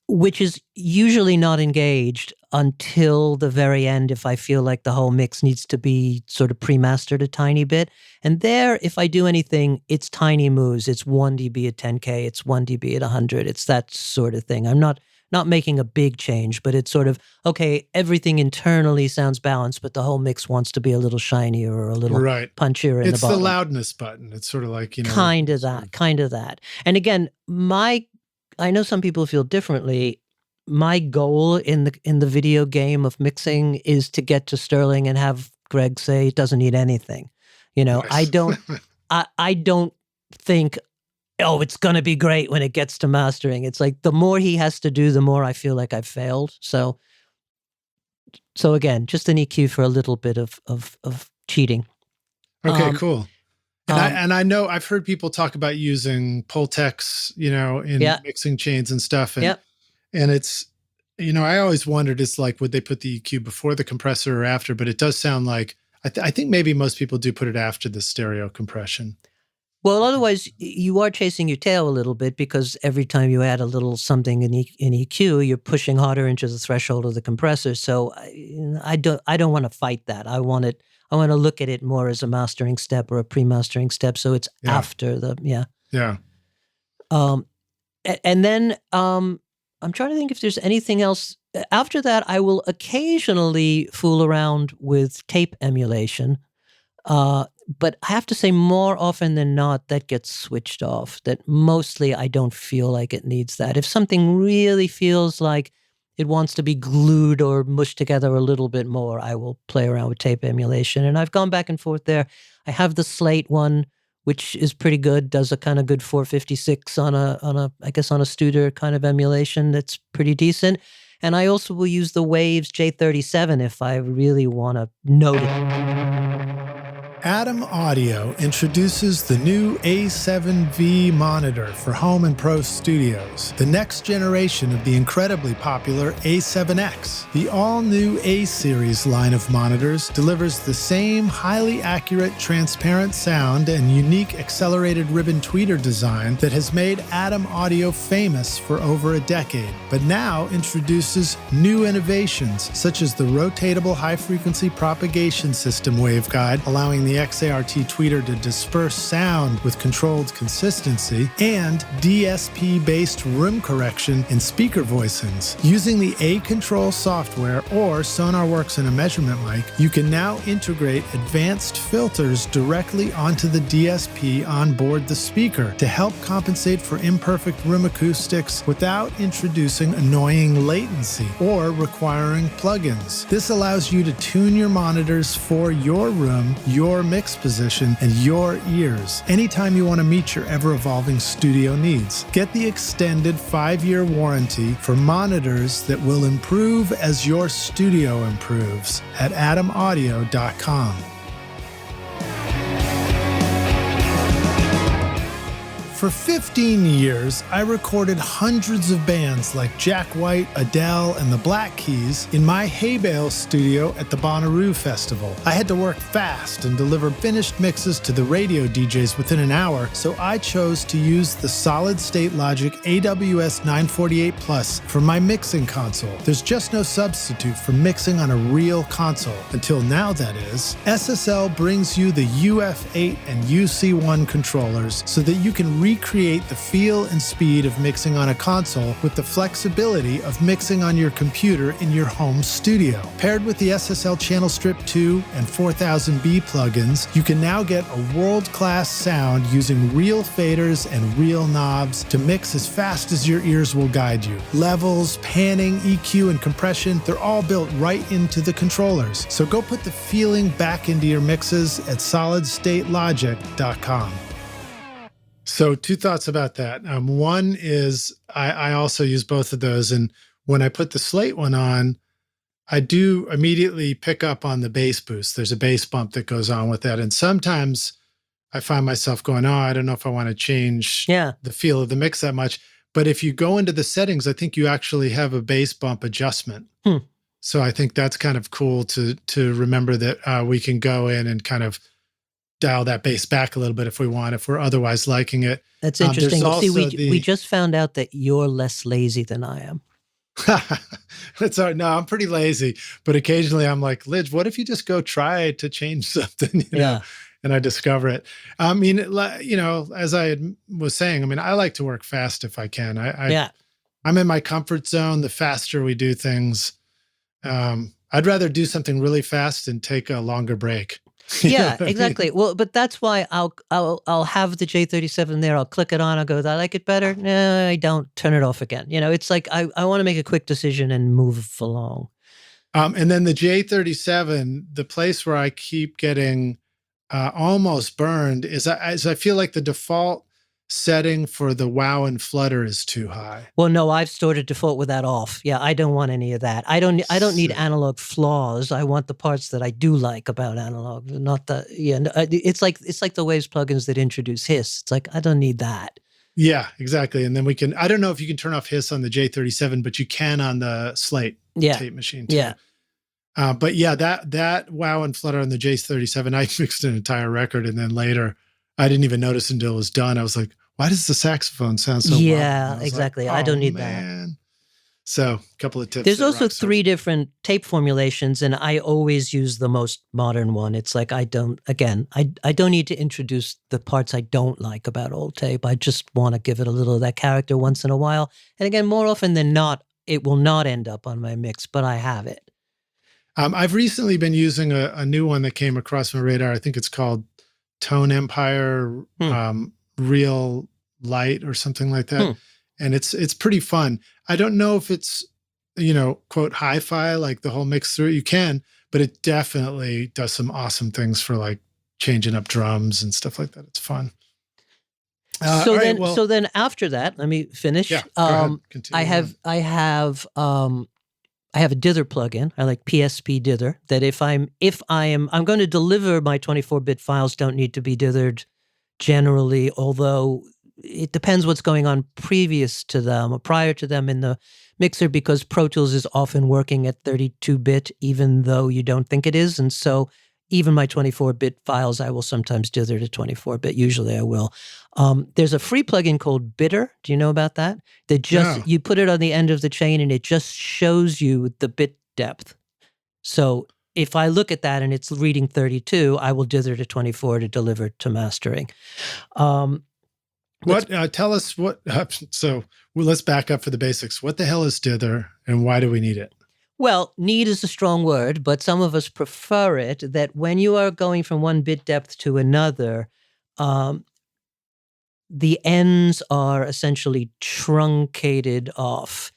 which is usually not engaged until the very end if I feel like the whole mix needs to be sort of pre-mastered a tiny bit. And there, if I do anything, it's tiny moves. It's 1 dB at 10K. It's 1 dB at 100. It's that sort of thing. I'm not making a big change, but it's sort of, okay, everything internally sounds balanced, but the whole mix wants to be a little shinier or a little punchier in the bottom. It's the loudness button. It's sort of like, kind of that. And again, I know some people feel differently. My goal in the video game of mixing is to get to Sterling and have Greg say it doesn't need anything. Nice. I don't think, oh, it's going to be great when it gets to mastering. It's like the more he has to do, the more I feel like I've failed. So again, just an EQ for a little bit of cheating. Okay, cool. And I know I've heard people talk about using Pultecs, in mixing chains and stuff. And it's, I always wondered, it's like, would they put the EQ before the compressor or after? But it does sound like, I think maybe most people do put it after the stereo compression. Well, otherwise you are chasing your tail a little bit, because every time you add a little something in EQ, you're pushing harder into the threshold of the compressor. So I don't want to fight that. I want to look at it more as a mastering step or a pre-mastering step. So it's after the, and then I'm trying to think if there's anything else. After that, I will occasionally fool around with tape emulation. But I have to say, more often than not, that gets switched off. That mostly I don't feel like it needs that. If something really feels like it wants to be glued or mushed together a little bit more, I will play around with tape emulation. And I've gone back and forth there. I have the Slate one, which is pretty good, does a kind of good 456 on a Studer kind of emulation that's pretty decent. And I also will use the Waves J37 if I really want to note it. A&amp Audio introduces the new A7V monitor for home and pro studios, the next generation of the incredibly popular A7X. The all-new A-series line of monitors delivers the same highly accurate, transparent sound and unique accelerated ribbon tweeter design that has made A&amp Audio famous for over a decade, but now introduces new innovations such as the rotatable high-frequency propagation system waveguide, allowing the XART tweeter to disperse sound with controlled consistency, and DSP-based room correction and speaker voicings. Using the A-Control software or SonarWorks and a measurement mic, you can now integrate advanced filters directly onto the DSP on board the speaker to help compensate for imperfect room acoustics without introducing annoying latency or requiring plugins. This allows you to tune your monitors for your room, your mix position, and your ears anytime you want to meet your ever-evolving studio needs. Get the extended 5-year warranty for monitors that will improve as your studio improves at adammaudio.com. For 15 years, I recorded hundreds of bands like Jack White, Adele, and the Black Keys in my Hay Bale studio at the Bonnaroo Festival. I had to work fast and deliver finished mixes to the radio DJs within an hour, so I chose to use the solid-state Logic AWS 948 Plus for my mixing console. There's just no substitute for mixing on a real console. Until now, that is. SSL brings you the UF8 and UC1 controllers so that you can recreate the feel and speed of mixing on a console with the flexibility of mixing on your computer in your home studio. Paired with the SSL Channel Strip 2 and 4000B plugins, you can now get a world-class sound using real faders and real knobs to mix as fast as your ears will guide you. Levels, panning, EQ, and compression, they're all built right into the controllers. So go put the feeling back into your mixes at solidstatelogic.com. So 2 thoughts about that. One is I also use both of those. And when I put the Slate one on, I do immediately pick up on the bass boost. There's a bass bump that goes on with that. And sometimes I find myself going, oh, I don't know if I want to change the feel of the mix that much. But if you go into the settings, I think you actually have a bass bump adjustment. So I think that's kind of cool to remember that we can go in and kind of dial that bass back a little bit if we want, if we're otherwise liking it. That's interesting. See, we just found out that you're less lazy than I am. That's all right. No, I'm pretty lazy, but occasionally I'm like, Lidge, what if you just go try to change something, you know? And I discover it. I mean, you know, as I was saying, I mean, I like to work fast if I can. I'm in my comfort zone. The faster we do things, I'd rather do something really fast and take a longer break. Yeah, exactly. Well, but that's why I'll have the J37 there. I'll click it on. I'll go, I like it better. No, I don't. Turn it off again. You know, it's like I want to make a quick decision and move along. And then the J37, the place where I keep getting almost burned is I feel like the default setting for the wow and flutter is too high. Well, no, I've stored a default with that off. Yeah, I don't want any of that. I don't need analog flaws. I want the parts that I do like about analog, not the it's like the Waves plugins that introduce hiss. It's like I don't need that. Yeah, exactly. And then we can, I don't know if you can turn off hiss on the J37, but you can on the Slate tape machine too. Yeah. But yeah, that wow and flutter on the J37, I mixed an entire record, and then later I didn't even notice until it was done. I was like, why does the saxophone sound so Yeah, exactly. Like, I don't need that. So a couple of tips. There's also 3 different tape formulations, and I always use the most modern one. It's like I don't need to introduce the parts I don't like about old tape. I just want to give it a little of that character once in a while. And again, more often than not, it will not end up on my mix, but I have it. I've recently been using a new one that came across my radar. I think it's called Tone Empire, Real Light or something like that. And it's pretty fun. I don't know if it's, quote, hi-fi, like the whole mix through. You can, but it definitely does some awesome things for like changing up drums and stuff like that. It's fun. So then after that, let me finish. Yeah, go ahead. Continue I have a dither plugin. I like PSP dither, that if I'm going to deliver my 24-bit files, don't need to be dithered generally, although it depends what's going on previous to them or prior to them in the mixer, because Pro Tools is often working at 32-bit, even though you don't think it is. And so even my 24-bit files, I will sometimes dither to 24-bit. Usually I will. There's a free plugin called Dither. Do you know about that? You put it on the end of the chain and it just shows you the bit depth. So if I look at that and it's reading 32, I will dither to 24 to deliver to mastering. Tell us what, let's back up for the basics. What the hell is dither and why do we need it? Well, need is a strong word, but some of us prefer it, that when you are going from one bit depth to another, the ends are essentially truncated off.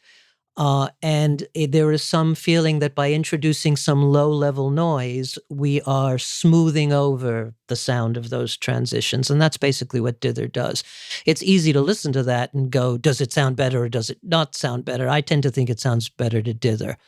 And there is some feeling that by introducing some low-level noise, we are smoothing over the sound of those transitions. And that's basically what dither does. It's easy to listen to that and go, does it sound better or does it not sound better? I tend to think it sounds better to dither.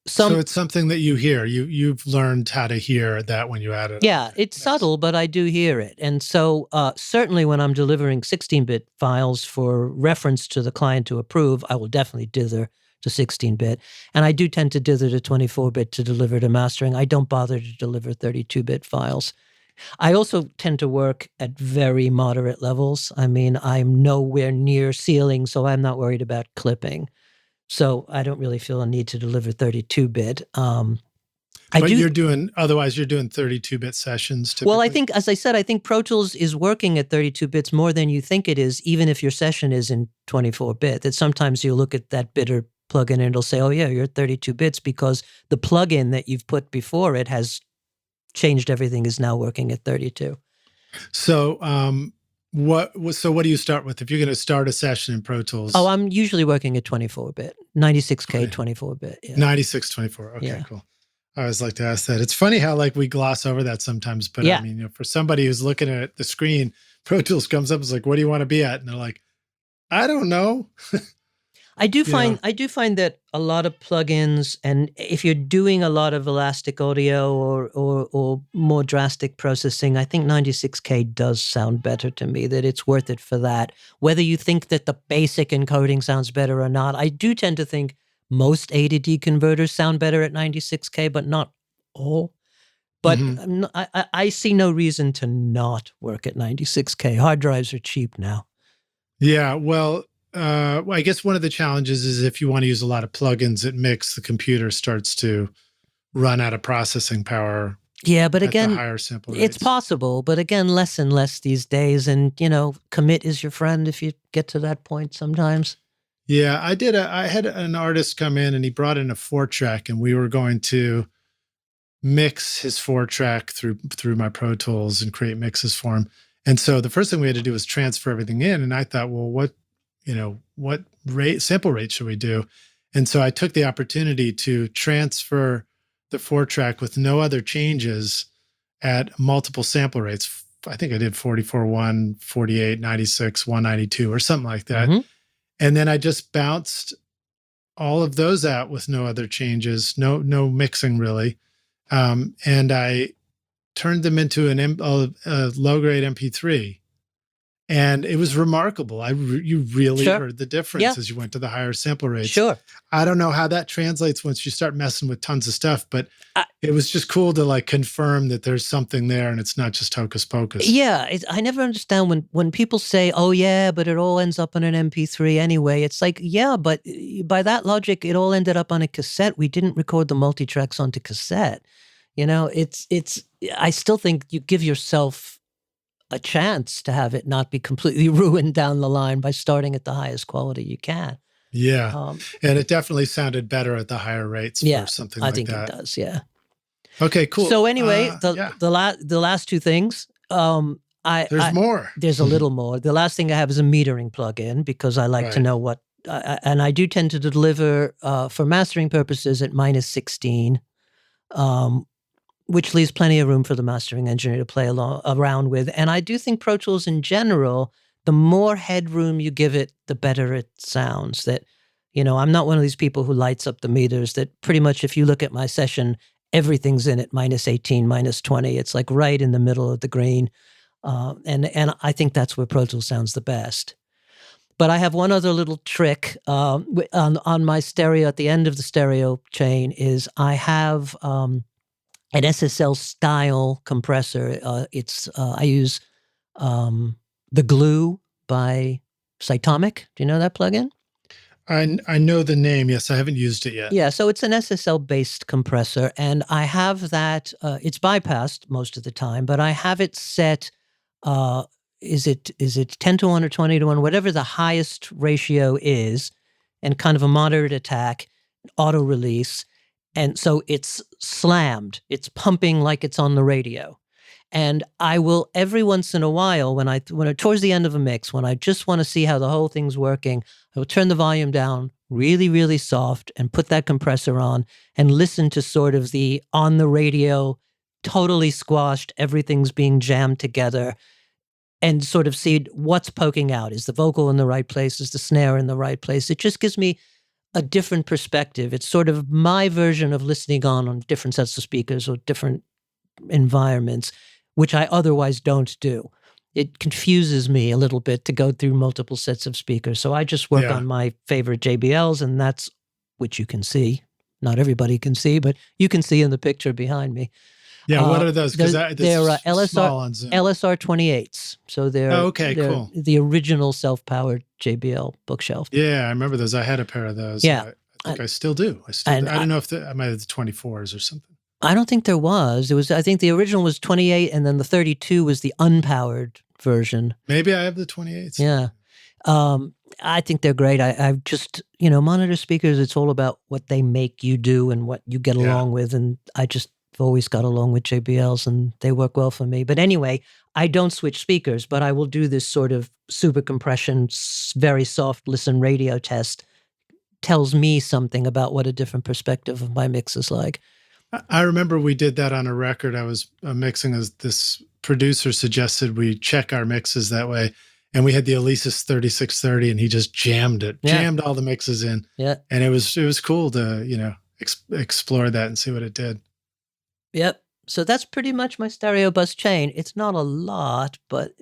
So it's something that you hear. You've learned how to hear that when you add it. Yeah, it's subtle, but I do hear it. And so certainly when I'm delivering 16-bit files for reference to the client to approve, I will definitely dither to 16-bit. And I do tend to dither to 24-bit to deliver to mastering. I don't bother to deliver 32-bit files. I also tend to work at very moderate levels. I mean, I'm nowhere near ceiling, so I'm not worried about clipping. So I don't really feel a need to deliver 32-bit. You're doing 32-bit sessions typically? Well, I think, as I said, I think Pro Tools is working at 32 bits more than you think it is, even if your session is in 24-bit. That sometimes you look at that bitter plugin and it'll say, oh yeah, you're at 32 bits because the plugin that you've put before it has changed everything, is now working at 32. So, what do you start with if you're going to start a session in Pro Tools? Oh, I'm usually working at 24-bit, 96K 24-bit. Yeah. 9624. Okay, yeah. Cool. I always like to ask that. It's funny how like we gloss over that sometimes, but yeah. I mean, for somebody who's looking at the screen, Pro Tools comes up and is like, what do you want to be at? And they're like, I don't know. I do find that a lot of plugins, and if you're doing a lot of elastic audio or more drastic processing, I think 96K does sound better to me, that it's worth it for that. Whether you think that the basic encoding sounds better or not, I do tend to think most A to D converters sound better at 96K, but not all. But I see no reason to not work at 96K. Hard drives are cheap now. Yeah, well, I guess one of the challenges is if you want to use a lot of plugins at mix, the computer starts to run out of processing power. Yeah, but again, higher sample rates. It's possible, but again, less and less these days. And, commit is your friend if you get to that point sometimes. Yeah, I had an artist come in and he brought in a 4-track and we were going to mix his 4-track through my Pro Tools and create mixes for him. And so the first thing we had to do was transfer everything in. And I thought, well, what sample rate should we do? And so I took the opportunity to transfer the 4-track with no other changes at multiple sample rates. I think I did 44.1, 48, 96, 192 or something like that. Mm-hmm. And then I just bounced all of those out with no other changes, no mixing really. And I turned them into a low-grade MP3. And it was remarkable. You really heard the difference as you went to the higher sample rates. Sure. I don't know how that translates once you start messing with tons of stuff, but it was just cool to like confirm that there's something there and it's not just hocus pocus. Yeah. I never understand when people say, oh yeah, but it all ends up on an MP3 anyway. It's like, yeah, but by that logic, it all ended up on a cassette. We didn't record the multi-tracks onto cassette. I still think you give yourself a chance to have it not be completely ruined down the line by starting at the highest quality you can. Yeah. And it definitely sounded better at the higher rates for something like that. I think it does, yeah. Okay, cool. So anyway, Yeah. the last two things. There's more. There's a little more. The last thing I have is a metering plugin because I like to know what, and I do tend to deliver for mastering purposes at -16, which leaves plenty of room for the mastering engineer to play around with. And I do think Pro Tools in general, the more headroom you give it, the better it sounds. That, I'm not one of these people who lights up the meters, that pretty much if you look at my session, everything's in at -18, -20. It's like right in the middle of the green. And I think that's where Pro Tools sounds the best. But I have one other little trick on my stereo. At the end of the stereo chain is I have an SSL style compressor. I use the Glue by Cytomic. Do you know that plugin? I know the name. Yes, I haven't used it yet. Yeah, so it's an SSL-based compressor, and I have that. It's bypassed most of the time, but I have it set. Is it 10-1 or 20-1, whatever the highest ratio is, and kind of a moderate attack, auto release, and so it's slammed. It's pumping like it's on the radio. And I will every once in a while, when towards the end of a mix, when I just want to see how the whole thing's working, I will turn the volume down really, really soft and put that compressor on and listen to sort of the on the radio, totally squashed, everything's being jammed together, and sort of see what's poking out. Is the vocal in the right place? Is the snare in the right place? It just gives me a different perspective. It's sort of my version of listening on different sets of speakers or different environments, which I otherwise don't do. It confuses me a little bit to go through multiple sets of speakers. So I just work on my favorite JBLs, and that's, which you can see. Not everybody can see, but you can see in the picture behind me. Yeah, what are those? Because they're LSR28s. So they're cool. The original self-powered JBL bookshelf. Yeah, I remember those. I had a pair of those. Yeah. I think I still do. I don't know if I might have the 24s or something. I don't think there was. I think the original was 28, and then the 32 was the unpowered version. Maybe I have the 28s. Yeah. I think they're great. I've just, monitor speakers, it's all about what they make you do and what you get along with. And I just always got along with JBLs, and they work well for me. But anyway, I don't switch speakers, but I will do this sort of super compression, very soft listen radio test. Tells me something about what a different perspective of my mix is like. I remember we did that on a record I was mixing. As this producer suggested we check our mixes that way. And we had the Alesis 3630, and he just jammed all the mixes in. Yeah. And it was cool to, explore that and see what it did. Yep. So that's pretty much my stereo bus chain. It's not a lot, but,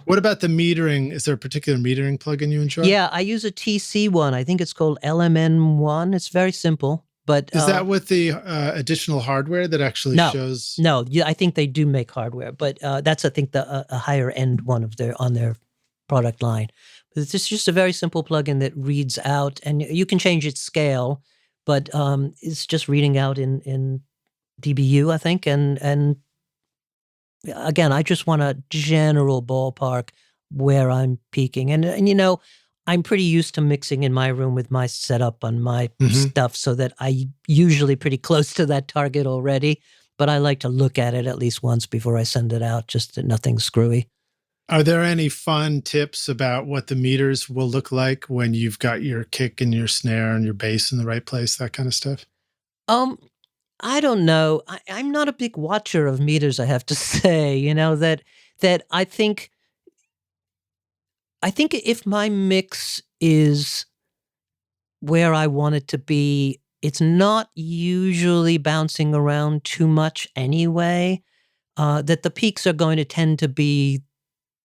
What about the metering? Is there a particular metering plugin you enjoy? Yeah, I use a TC one. I think it's called LMN1. It's very simple. But is that with the additional hardware that actually shows? No, I think they do make hardware, but that's, I think, a higher end one on their product line. But it's just a very simple plugin that reads out, and you can change its scale, but it's just reading out in dBu, I think. And again, I just want a general ballpark where I'm peaking. And I'm pretty used to mixing in my room with my setup on my stuff, so that I usually pretty close to that target already. But I like to look at it at least once before I send it out, just that nothing's screwy. Are there any fun tips about what the meters will look like when you've got your kick and your snare and your bass in the right place, that kind of stuff? I don't know. I'm not a big watcher of meters, I have to say, that I think if my mix is where I want it to be, it's not usually bouncing around too much anyway, that the peaks are going to tend to be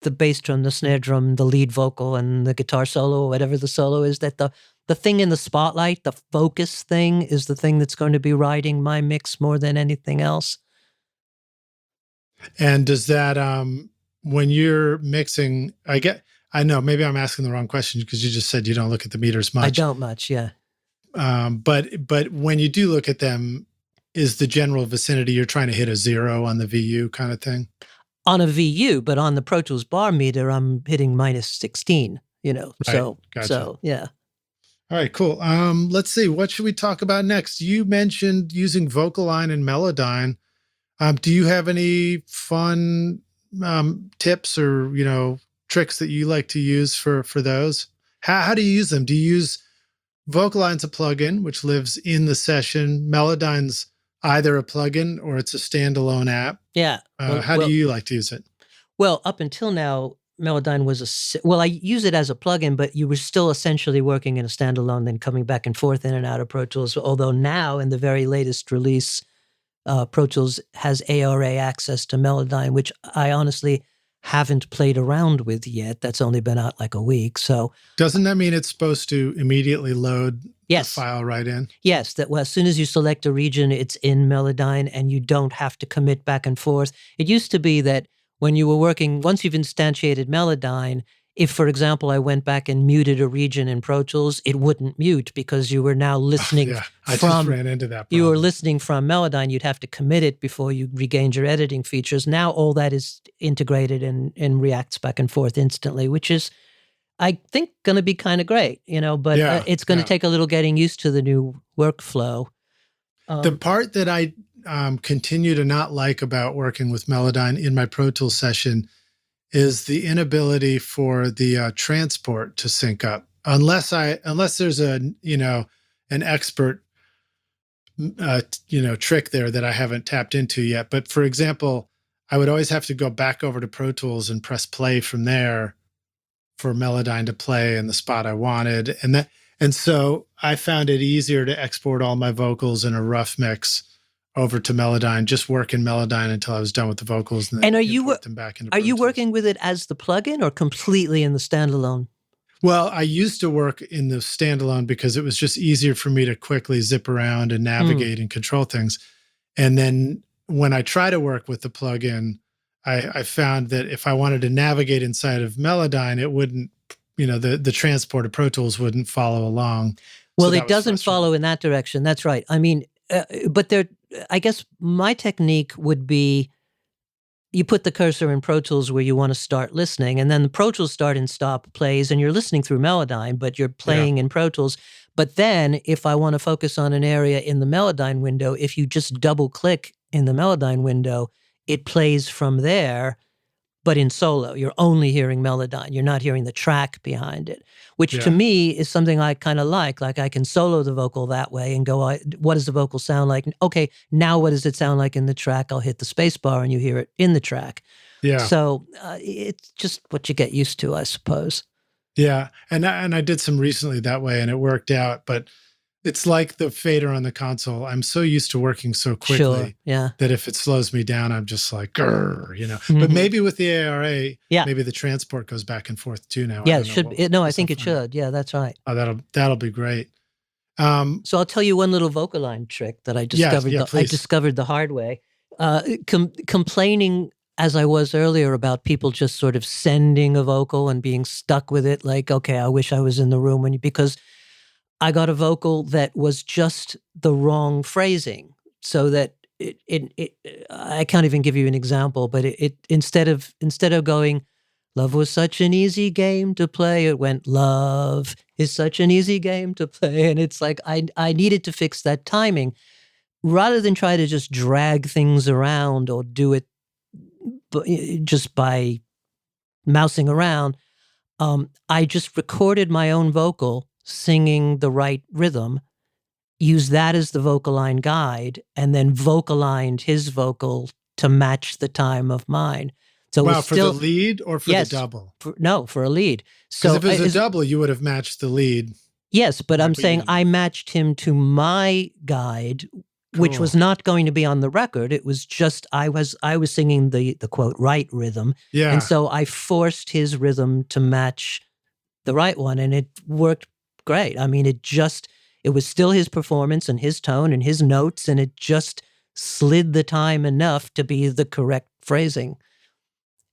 the bass drum, the snare drum, the lead vocal, and the guitar solo, or whatever the solo is, that the thing in the spotlight, the focus thing, is the thing that's going to be riding my mix more than anything else. And does that, when you're mixing, I know maybe I'm asking the wrong question because you just said you don't look at the meters much. I don't much, yeah. But when you do look at them, is the general vicinity you're trying to hit a 0 on the VU kind of thing? On a VU, but on the Pro Tools bar meter, I'm hitting -16, so, gotcha. So, yeah. All right, cool. Let's see. What should we talk about next? You mentioned using Vocaline and Melodyne Do you have any fun tips or, tricks that you like to use for those? How do you use them? Do you use Vocaline's a plugin, which lives in the session? Melodyne's either a plugin or it's a standalone app. Yeah. How do you like to use it? Well, up until now, Melodyne was I use it as a plugin, but you were still essentially working in a standalone, then coming back and forth in and out of Pro Tools. Although now, in the very latest release, Pro Tools has ARA access to Melodyne, which I honestly haven't played around with yet. That's only been out like a week. So doesn't that mean it's supposed to immediately load the file right in? Yes, as soon as you select a region, it's in Melodyne and you don't have to commit back and forth. It used to be that when you were working, once you've instantiated Melodyne, if, for example, I went back and muted a region in Pro Tools, it wouldn't mute because you were now listening I just ran into that problem. You were listening from Melodyne. You'd have to commit it before you regained your editing features. Now all that is integrated and reacts back and forth instantly, which is, I think, going to be kind of great, but it's going to take a little getting used to the new workflow. The part that I continue to not like about working with Melodyne in my Pro Tools session is the inability for the transport to sync up, unless there's an expert trick there that I haven't tapped into yet. But for example, I would always have to go back over to Pro Tools and press play from there for Melodyne to play in the spot I wanted, and so I found it easier to export all my vocals in a rough mix over to Melodyne, just work in Melodyne until I was done with the vocals, and then import them back into Pro Tools. Working with it as the plugin or completely in the standalone? Well, I used to work in the standalone because it was just easier for me to quickly zip around and navigate and control things. And then when I try to work with the plugin, I found that if I wanted to navigate inside of Melodyne, it wouldn't, the transport of Pro Tools wouldn't follow along. Well, it doesn't follow in that direction. That's right. I mean, but I guess my technique would be you put the cursor in Pro Tools where you want to start listening, and then the Pro Tools start and stop plays, and you're listening through Melodyne, but you're playing in Pro Tools. But then if I want to focus on an area in the Melodyne window, if you just double click in the Melodyne window, it plays from there, but in solo. You're only hearing Melodyne. You're not hearing the track behind it, which to me is something I kind of like. Like I can solo the vocal that way and go, what does the vocal sound like? Okay, now what does it sound like in the track? I'll hit the space bar and you hear it in the track. Yeah. So it's just what you get used to, I suppose. Yeah, and I did some recently that way and it worked out, but it's like the fader on the console. I'm so used to working so quickly that if it slows me down, I'm just like, grrr, But maybe with the ARA, maybe the transport goes back and forth too now. Yeah, it should. I think it should. Yeah, that's right. Oh, that'll be great. So I'll tell you one little Vocalize trick that I discovered. I discovered the hard way. Complaining as I was earlier about people just sort of sending a vocal and being stuck with it, like, okay, I wish I was in the room because I got a vocal that was just the wrong phrasing, so that I can't even give you an example, but it instead of going, love was such an easy game to play, it went, love is such an easy game to play. And it's like, I needed to fix that timing rather than try to just drag things around or do it just by mousing around. I just recorded my own vocal singing the right rhythm, use that as the Vocalize guide, and then vocalized his vocal to match the time of mine. So for the lead or for the double? For a lead. So if it was a double, you would have matched the lead. Yes, but I'm saying I matched him to my guide, which was not going to be on the record. It was just I was singing the quote right rhythm. Yeah. And so I forced his rhythm to match the right one, and it worked great. I mean, it was still his performance and his tone and his notes, and it just slid the time enough to be the correct phrasing.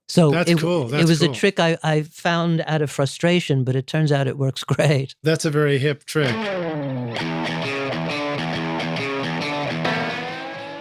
So That's cool. It was a trick I found out of frustration, but it turns out it works great. That's a very hip trick.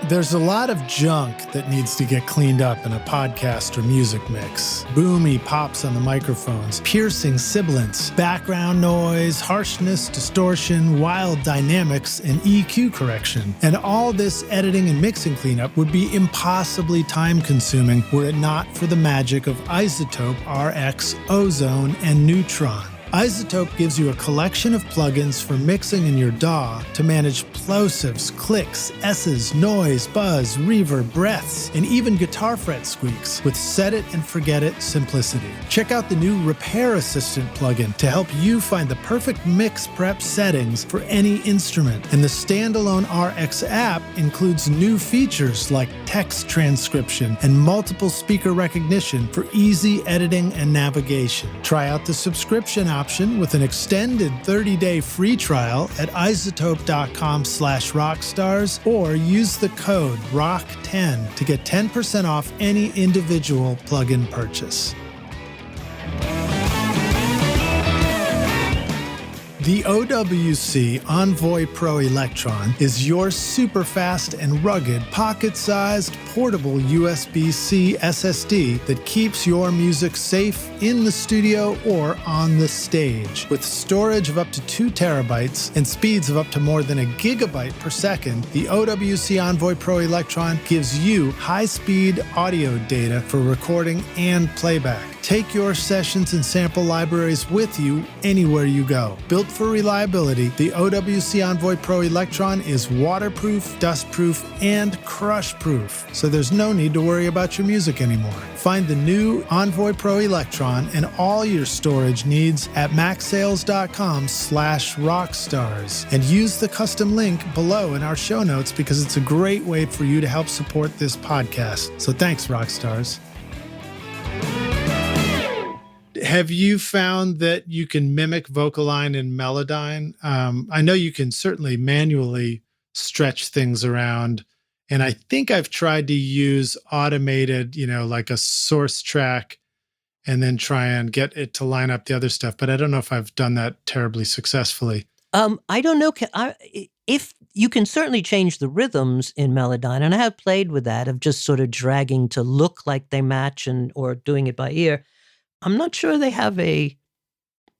There's a lot of junk that needs to get cleaned up in a podcast or music mix. Boomy pops on the microphones, piercing sibilants, background noise, harshness, distortion, wild dynamics, and EQ correction. And all this editing and mixing cleanup would be impossibly time-consuming were it not for the magic of iZotope RX, Ozone, and Neutron. iZotope gives you a collection of plugins for mixing in your DAW to manage plosives, clicks, S's, noise, buzz, reverb, breaths, and even guitar fret squeaks with set it and forget it simplicity. Check out the new Repair Assistant plugin to help you find the perfect mix prep settings for any instrument. And the standalone RX app includes new features like text transcription and multiple speaker recognition for easy editing and navigation. Try out the subscription option with an extended 30-day free trial at iZotope.com/rockstars or use the code ROCK10 to get 10% off any individual plugin purchase. The OWC Envoy Pro Electron is your super fast and rugged pocket-sized portable USB-C SSD that keeps your music safe in the studio or on the stage. With storage of up to 2 terabytes and speeds of up to more than a gigabyte per second, the OWC Envoy Pro Electron gives you high-speed audio data for recording and playback. Take your sessions and sample libraries with you anywhere you go. Built for reliability, the OWC Envoy Pro Electron is waterproof, dustproof, and crush-proof, so there's no need to worry about your music anymore. Find the new Envoy Pro Electron and all your storage needs at macsales.com/rockstars and use the custom link below in our show notes because it's a great way for you to help support this podcast. So thanks, Rockstars. Have you found that you can mimic Vocaline and Melodyne? I know you can certainly manually stretch things around. And I think I've tried to use automated, like a source track and then try and get it to line up the other stuff. But I don't know if I've done that terribly successfully. I don't know. If you can certainly change the rhythms in Melodyne, and I have played with that of just sort of dragging to look like they match or doing it by ear. I'm not sure they have a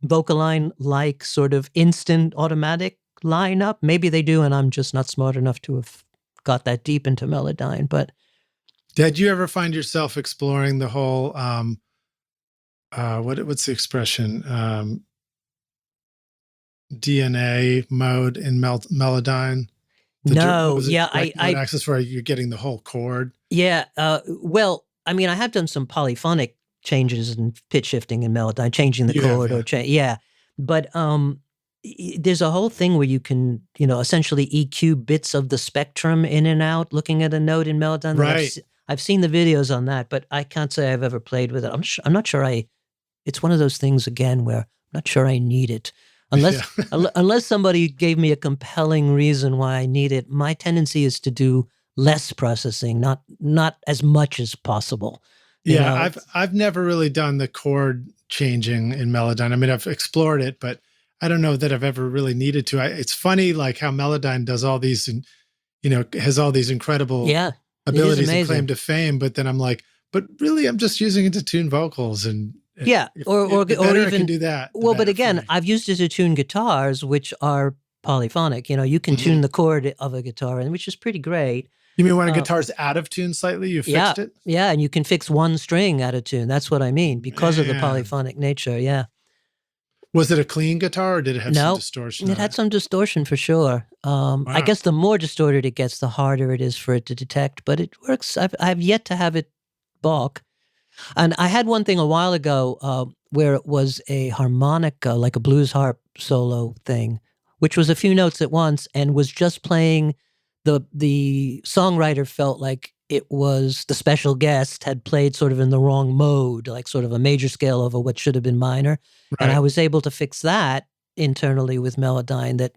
Vocaline-like sort of instant automatic lineup. Maybe they do, and I'm just not smart enough to have got that deep into Melodyne. But did you ever find yourself exploring the whole what's the expression? DNA mode in Melodyne? No, I access where you're getting the whole chord. Yeah, well, I mean, I have done some polyphonic changes and pitch shifting in Melodyne, changing the chord or but there's a whole thing where you can, essentially EQ bits of the spectrum in and out, looking at a note in Melodyne. Right. I've seen the videos on that, but I can't say I've ever played with it. I'm not sure it's one of those things again where I'm not sure I need it. Unless somebody gave me a compelling reason why I need it. My tendency is to do less processing, not as much as possible. I've never really done the chord changing in Melodyne. I mean, I've explored it, but I don't know that I've ever really needed to. It's funny, like how Melodyne does all these, and has all these incredible abilities and claim to fame. But then I'm like, but really, I'm just using it to tune vocals, or even I can do that. Well, but again, I've used it to tune guitars, which are polyphonic. You can tune the chord of a guitar, and which is pretty great. You mean when a guitar's out of tune slightly, you fixed it? Yeah, and you can fix one string out of tune. That's what I mean, because of the polyphonic nature, yeah. Was it a clean guitar, or did it have some distortion? It had some distortion for sure. Wow. I guess the more distorted it gets, the harder it is for it to detect, but it works. I've yet to have it balk. And I had one thing a while ago where it was a harmonica, like a blues harp solo thing, which was a few notes at once and was just playing. The songwriter felt like it was the special guest had played sort of in the wrong mode, like sort of a major scale over what should have been minor. Right. And I was able to fix that internally with Melodyne that,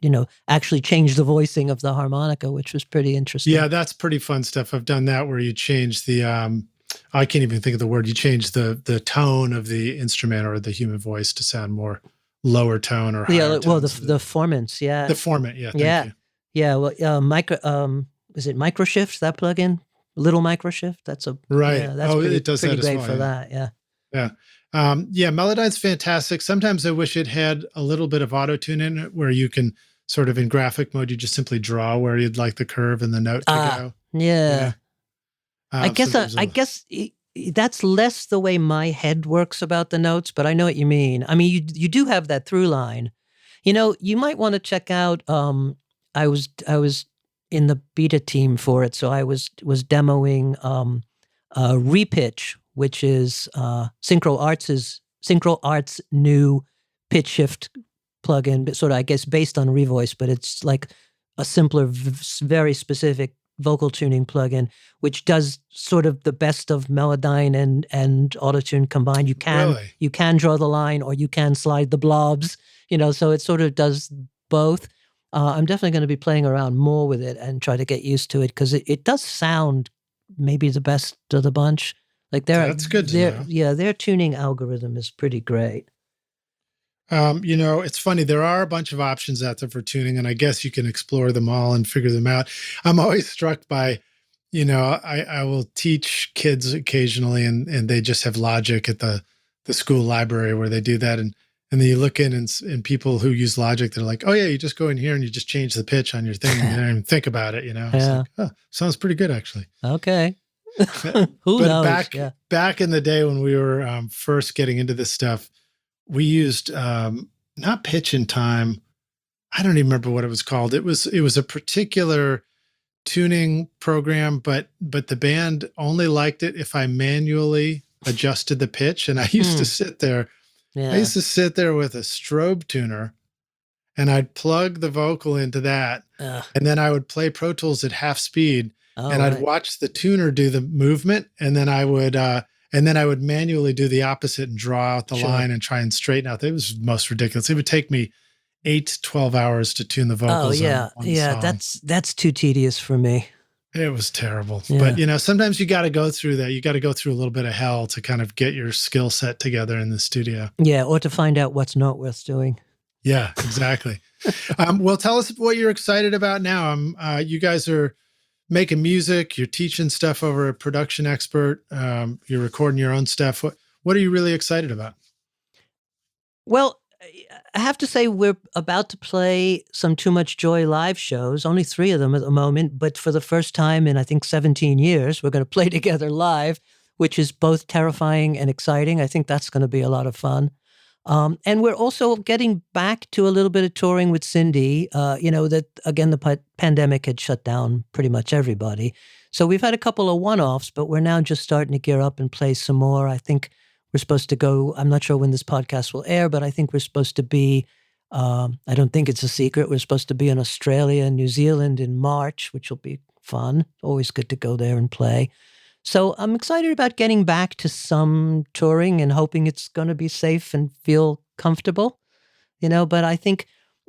actually changed the voicing of the harmonica, which was pretty interesting. Yeah, that's pretty fun stuff. I've done that where you change the, I can't even think of the word. You change the tone of the instrument or the human voice to sound more lower tone or higher tone. Well, the formants, yeah. The formant, yeah. Thank you. Yeah, well, is it Microshift, that plugin? Little Microshift? That's right. Yeah, that's It does pretty that as great well, for yeah. that. Yeah. Yeah. Melodyne's fantastic. Sometimes I wish it had a little bit of auto-tune in it where you can sort of in graphic mode, you just simply draw where you'd like the curve and the note to go. Yeah. I guess that's less the way my head works about the notes, but I know what you mean. I mean, you do have that through line. You might want to check out. I was in the beta team for it, so I was demoing Repitch, which is Synchro Arts' new pitch shift plugin, but sort of, I guess, based on Revoice, but it's like a simpler, very specific vocal tuning plugin, which does sort of the best of Melodyne and Autotune combined. You can draw the line, or you can slide the blobs. So it sort of does both. I'm definitely going to be playing around more with it and try to get used to it, because it does sound maybe the best of the bunch. Like that's good to know. Yeah, their tuning algorithm is pretty great. It's funny. There are a bunch of options out there for tuning, and I guess you can explore them all and figure them out. I'm always struck by, I will teach kids occasionally, and they just have Logic at the school library where they do that. And then you look in and people who use Logic, they're like, oh yeah, you just go in here and you just change the pitch on your thing and you don't even think about it. It's like, oh, sounds pretty good actually. Okay. Who knows? Back in the day when we were first getting into this stuff, we used not Pitch in Time. I don't even remember what it was called. It was a particular tuning program, but the band only liked it if I manually adjusted the pitch. And I used to sit there. Yeah. I used to sit there with a strobe tuner, and I'd plug the vocal into that, and then I would play Pro Tools at half speed, and I'd watch the tuner do the movement, and then I would manually do the opposite and draw out the line and try and straighten out. It was most ridiculous. It would take me 8 to 12 hours to tune the vocals. On song. That's too tedious for me. It was terrible. Yeah. But, sometimes you got to go through that. You got to go through a little bit of hell to kind of get your skill set together in the studio. Yeah, or to find out what's not worth doing. Yeah, exactly. Well, tell us what you're excited about now. You guys are making music. You're teaching stuff over at Production Expert. You're recording your own stuff. What are you really excited about? Well, I have to say we're about to play some Too Much Joy live shows, only 3 of them at the moment, but for the first time in, I think, 17 years, we're going to play together live, which is both terrifying and exciting. I think that's going to be a lot of fun. And we're also getting back to a little bit of touring with Cyndi. That, again, the pandemic had shut down pretty much everybody. So we've had a couple of one-offs, but we're now just starting to gear up and play some more. I think we're supposed to go, I'm not sure when this podcast will air, but I think we're supposed to be, I don't think it's a secret, we're supposed to be in Australia and New Zealand in March, which will be fun. Always good to go there and play. So I'm excited about getting back to some touring and hoping it's going to be safe and feel comfortable, but I think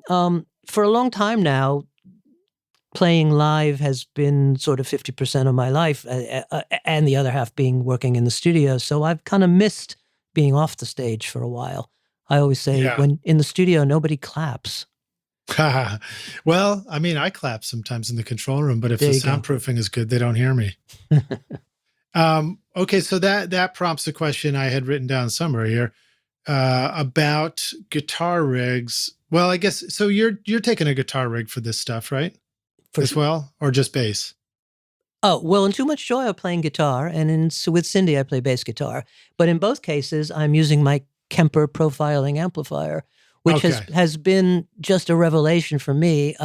for a long time now, playing live has been sort of 50% of my life, and the other half being working in the studio. So I've kind of missed being off the stage for a while. I always say when in the studio, nobody claps. Well, I mean, I clap sometimes in the control room, but if the soundproofing is good, they don't hear me. Okay, so that prompts a question I had written down somewhere here about guitar rigs. Well, I guess so. You're taking a guitar rig for this stuff, right? As well, or just bass? Oh, well, in Too Much Joy, I'm playing guitar, and with Cyndi, I play bass guitar. But in both cases, I'm using my Kemper profiling amplifier, which has been just a revelation for me.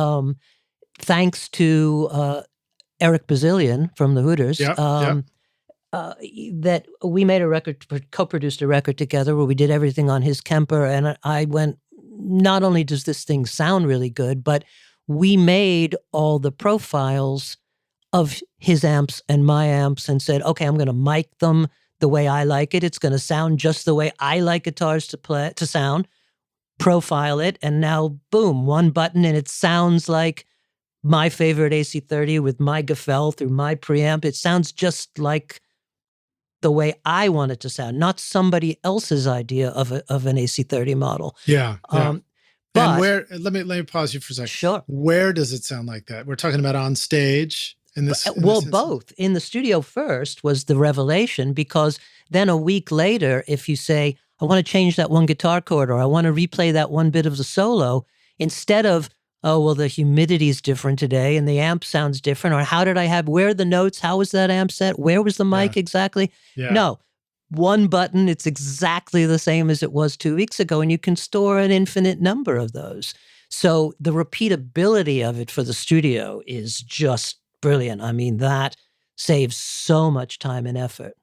Thanks to Eric Bazillion from the Hooters. That we made a record, co-produced a record together where we did everything on his Kemper, and I went, not only does this thing sound really good, but we made all the profiles of his amps and my amps and said, okay, I'm going to mic them the way I like it. It's going to sound just the way I like guitars to sound, profile it, and now, boom, one button, and it sounds like my favorite AC30 with my Gefell through my preamp. It sounds just like the way I want it to sound, not somebody else's idea of an AC30 model. Yeah. But and let me pause you for a second. Sure. Where does it sound like that? We're talking about on stage in this Well, instance? both. In the studio first was the revelation, because then a week later, if you say, I want to change that one guitar chord, or I want to replay that one bit of the solo, instead of, oh, well, the humidity is different today and the amp sounds different, or where are the notes? How was that amp set? Where was the mic exactly? Yeah. No, one button, it's exactly the same as it was 2 weeks ago, and you can store an infinite number of those. So the repeatability of it for the studio is just brilliant. I mean, that saves so much time and effort.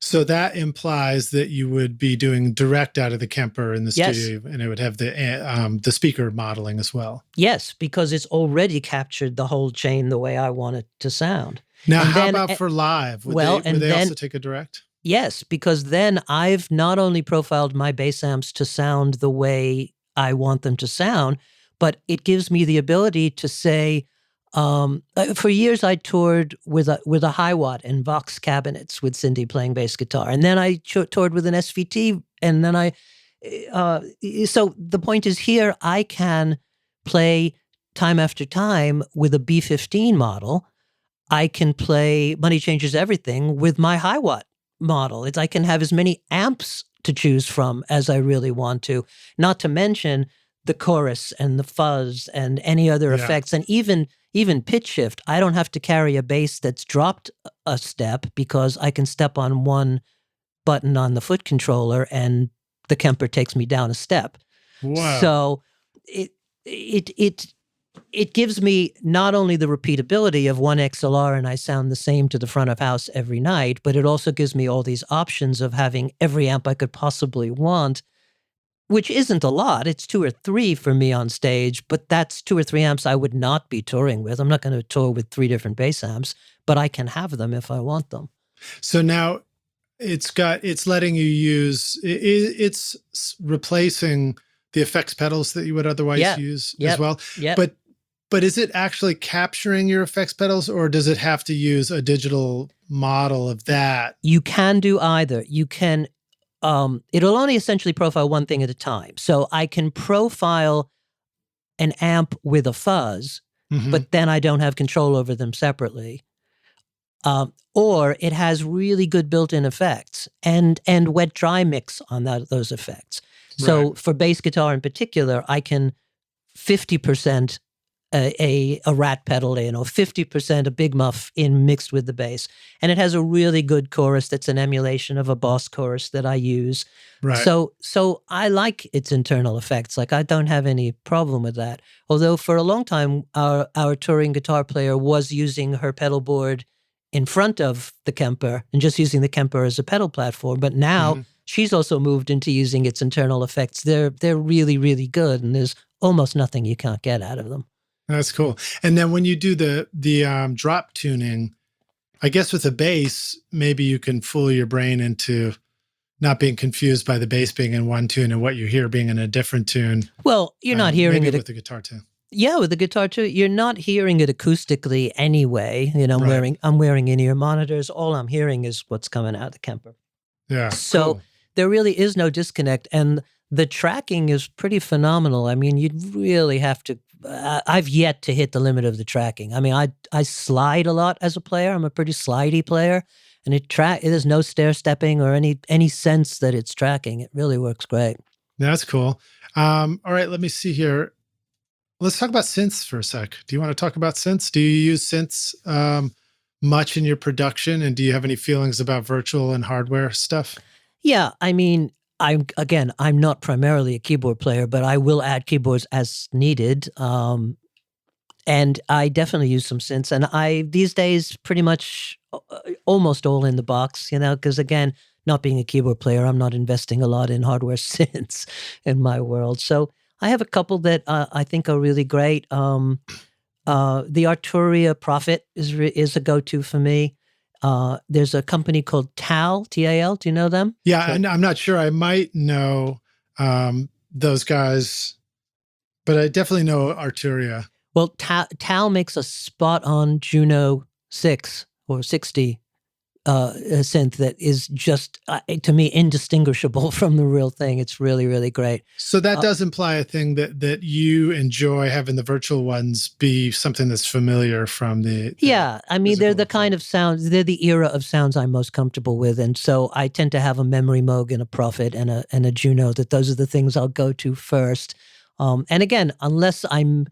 So that implies that you would be doing direct out of the Kemper in the studio, and it would have the speaker modeling as well. Yes, because it's already captured the whole chain the way I want it to sound. Now, how about for live? Would they also take a direct? Yes, because then I've not only profiled my bass amps to sound the way I want them to sound, but it gives me the ability to say, for years I toured with a high watt and Vox cabinets with Cyndi playing bass guitar, and then I toured with an SVT, and then so the point is, here I can play time after time with a B15 model. I can play Money Changes Everything with my high watt model. I can have as many amps to choose from as I really want to, not to mention the chorus and the fuzz and any other effects, and even pitch shift. I don't have to carry a bass that's dropped a step, because I can step on one button on the foot controller and the Kemper takes me down a step. Wow. So it gives me not only the repeatability of one XLR and I sound the same to the front of house every night, but it also gives me all these options of having every amp I could possibly want, which isn't a lot. It's 2 or 3 for me on stage, but that's 2 or 3 amps I would not be touring with. I'm not going to tour with 3 different bass amps, but I can have them if I want them. So now it's letting you use, it's replacing the effects pedals that you would otherwise use as well. Yeah. But is it actually capturing your effects pedals, or does it have to use a digital model of that? You can do either. You can, it'll only essentially profile one thing at a time. So I can profile an amp with a fuzz, but then I don't have control over them separately. Or it has really good built-in effects and wet-dry mix on those effects. So for bass guitar in particular, I can 50% a rat pedal in, or 50% a big muff in mixed with the bass. And it has a really good chorus that's an emulation of a Boss chorus that I use. Right. So I like its internal effects. Like, I don't have any problem with that. Although for a long time, our touring guitar player was using her pedal board in front of the Kemper and just using the Kemper as a pedal platform. But now she's also moved into using its internal effects. They're really, really good, and there's almost nothing you can't get out of them. That's cool. And then when you do the drop tuning, I guess with the bass, maybe you can fool your brain into not being confused by the bass being in one tune and what you hear being in a different tune. Well, you're not hearing it with the guitar too. Yeah, with the guitar too. You're not hearing it acoustically anyway. You know, I'm wearing in-ear monitors. All I'm hearing is what's coming out of the Kemper. Yeah. So there really is no disconnect, and the tracking is pretty phenomenal. I mean, you'd really have to. I've yet to hit the limit of the tracking. I mean, I slide a lot as a player. I'm a pretty slidey player, and there's no stair stepping or any sense that it's tracking. It really works great. That's cool. All right, let me see here. Let's talk about synths for a sec. Do you want to talk about synths? Do you use synths much in your production, and do you have any feelings about virtual and hardware stuff? Yeah, I mean, I'm not primarily a keyboard player, but I will add keyboards as needed. And I definitely use some synths. And these days, pretty much almost all in the box, because again, not being a keyboard player, I'm not investing a lot in hardware synths in my world. So I have a couple that I think are really great. The Arturia Prophet is a go-to for me. There's a company called TAL, T-A-L. Do you know them? Yeah, and I'm not sure. I might know those guys, but I definitely know Arturia. Well, TAL makes a spot-on Juno 6 or 60 a synth that is just, to me, indistinguishable from the real thing. It's really, really great. So that does imply a thing that you enjoy having the virtual ones be something that's familiar from the yeah, I mean, they're the kind of sounds, they're the era of sounds I'm most comfortable with. And so I tend to have a Memory Moog and a Prophet and a Juno, that those are the things I'll go to first. And again, unless I'm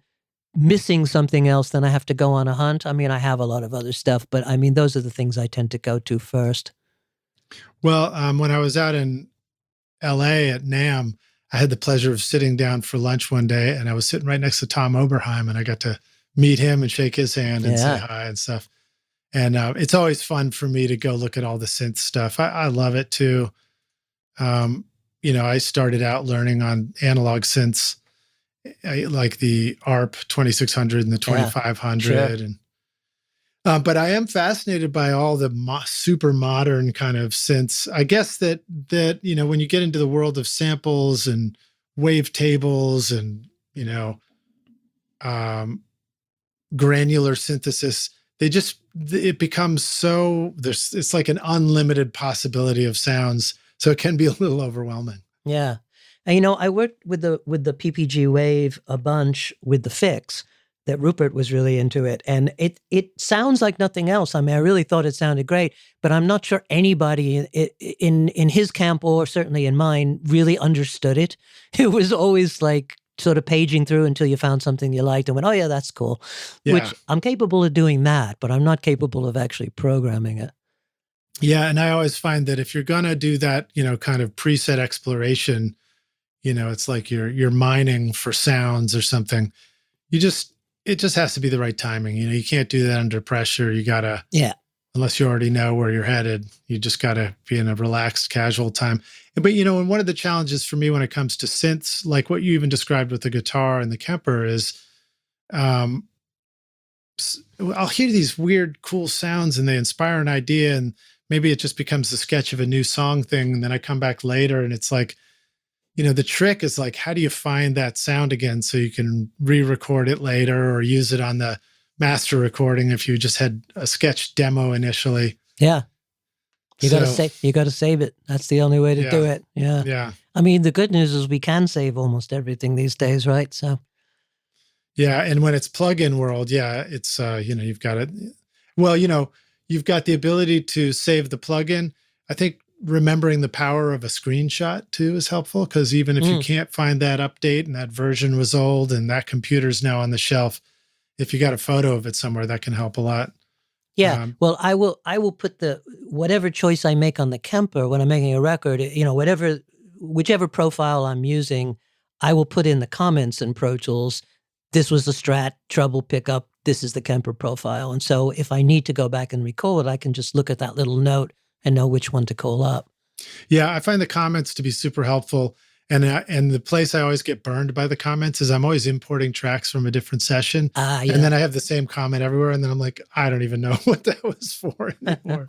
missing something else, then I have to go on a hunt. I mean, I have a lot of other stuff, but I mean, those are the things I tend to go to first. Well, when I was out in LA at NAMM, I had the pleasure of sitting down for lunch one day, and I was sitting right next to Tom Oberheim, and I got to meet him and shake his hand and say hi and stuff. And it's always fun for me to go look at all the synth stuff. I love it too. I started out learning on analog synths, like the ARP 2600 and the 2500. Sure. And but I am fascinated by all the super modern kind of synths. I guess that when you get into the world of samples and wavetables and granular synthesis, it becomes so it's like an unlimited possibility of sounds. So it can be a little overwhelming. Yeah. And, I worked with the PPG Wave a bunch with the Fix, that Rupert was really into it. And it sounds like nothing else. I mean, I really thought it sounded great, but I'm not sure anybody in his camp, or certainly in mine, really understood it. It was always like sort of paging through until you found something you liked and went, oh yeah, that's cool. Yeah. Which I'm capable of doing that, but I'm not capable of actually programming it. Yeah. And I always find that if you're going to do that, kind of preset exploration, it's like you're mining for sounds or something. It just has to be the right timing. You can't do that under pressure. You gotta, unless you already know where you're headed, you just gotta be in a relaxed, casual time. But and one of the challenges for me when it comes to synths, like what you even described with the guitar and the Kemper, is I'll hear these weird, cool sounds and they inspire an idea, and maybe it just becomes the sketch of a new song thing. And then I come back later and it's like, the trick is like, how do you find that sound again so you can re-record it later or use it on the master recording if you just had a sketch demo initially? Yeah. You got to save it. That's the only way to do it. Yeah. Yeah. I mean, the good news is we can save almost everything these days, right? So. Yeah. And when it's plug-in world, it's, you've got it. Well, you've got the ability to save the plugin. I think remembering the power of a screenshot too is helpful, because even if you can't find that update and that version was old and that computer's now on the shelf, if you got a photo of it somewhere, that can help a lot. Yeah. Well, I will put whatever choice I make on the Kemper when I'm making a record, whichever profile I'm using, I will put in the comments in Pro Tools. This was the Strat treble pickup. This is the Kemper profile. And so if I need to go back and record, I can just look at that little note and know which one to call up. Yeah, I find the comments to be super helpful. And the place I always get burned by the comments is I'm always importing tracks from a different session. And then I have the same comment everywhere. And then I'm like, I don't even know what that was for anymore.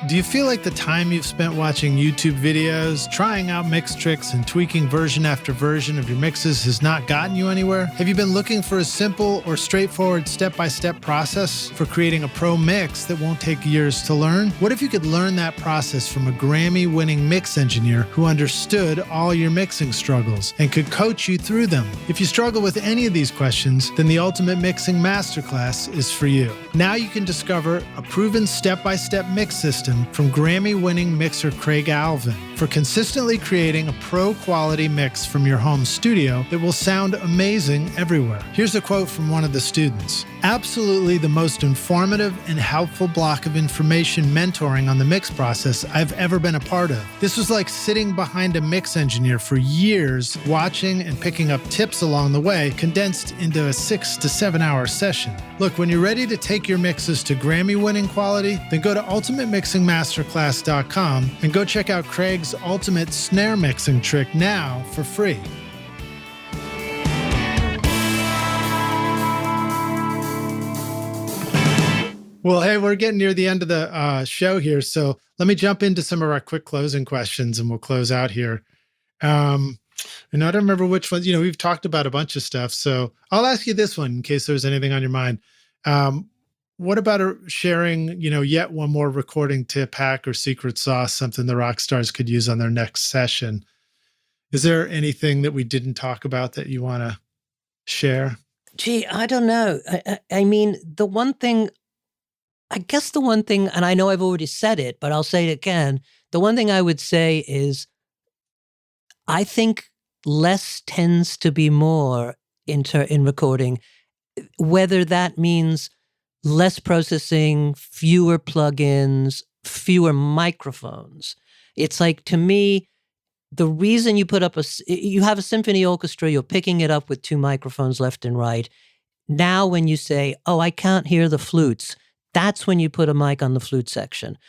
Do you feel like the time you've spent watching YouTube videos, trying out mix tricks, and tweaking version after version of your mixes has not gotten you anywhere? Have you been looking for a simple or straightforward step-by-step process for creating a pro mix that won't take years to learn? What if you could learn that process from a Grammy-winning mix engineer who understood all your mixing struggles and could coach you through them? If you struggle with any of these questions, then the Ultimate Mixing Masterclass is for you. Now you can discover a proven step-by-step mix system from Grammy-winning mixer Craig Alvin for consistently creating a pro-quality mix from your home studio that will sound amazing everywhere. Here's a quote from one of the students. Absolutely the most informative and helpful block of information mentoring on the mix process I've ever been a part of. This was like sitting behind a mix engineer for years, watching and picking up tips along the way, condensed into a 6 to 7 hour session. Look, when you're ready to take your mixes to Grammy-winning quality, then go to ultimatemixingmasterclass.com and go check out Craig's ultimate snare mixing trick now for free. Well, hey, we're getting near the end of the show here, so let me jump into some of our quick closing questions, and we'll close out here. And I don't remember which ones. We've talked about a bunch of stuff, so I'll ask you this one in case there's anything on your mind. what about sharing, yet one more recording tip, hack, or secret sauce, something the rock stars could use on their next session? Is there anything that we didn't talk about that you want to share? Gee, I don't know. I mean, the one thing, and I know I've already said it, but I'll say it again. The one thing I would say is I think less tends to be more in recording, whether that means less processing, fewer plugins, fewer microphones. It's like, to me, the reason you you have a symphony orchestra, you're picking it up with 2 microphones left and right. Now when you say, oh, I can't hear the flutes, that's when you put a mic on the flute section.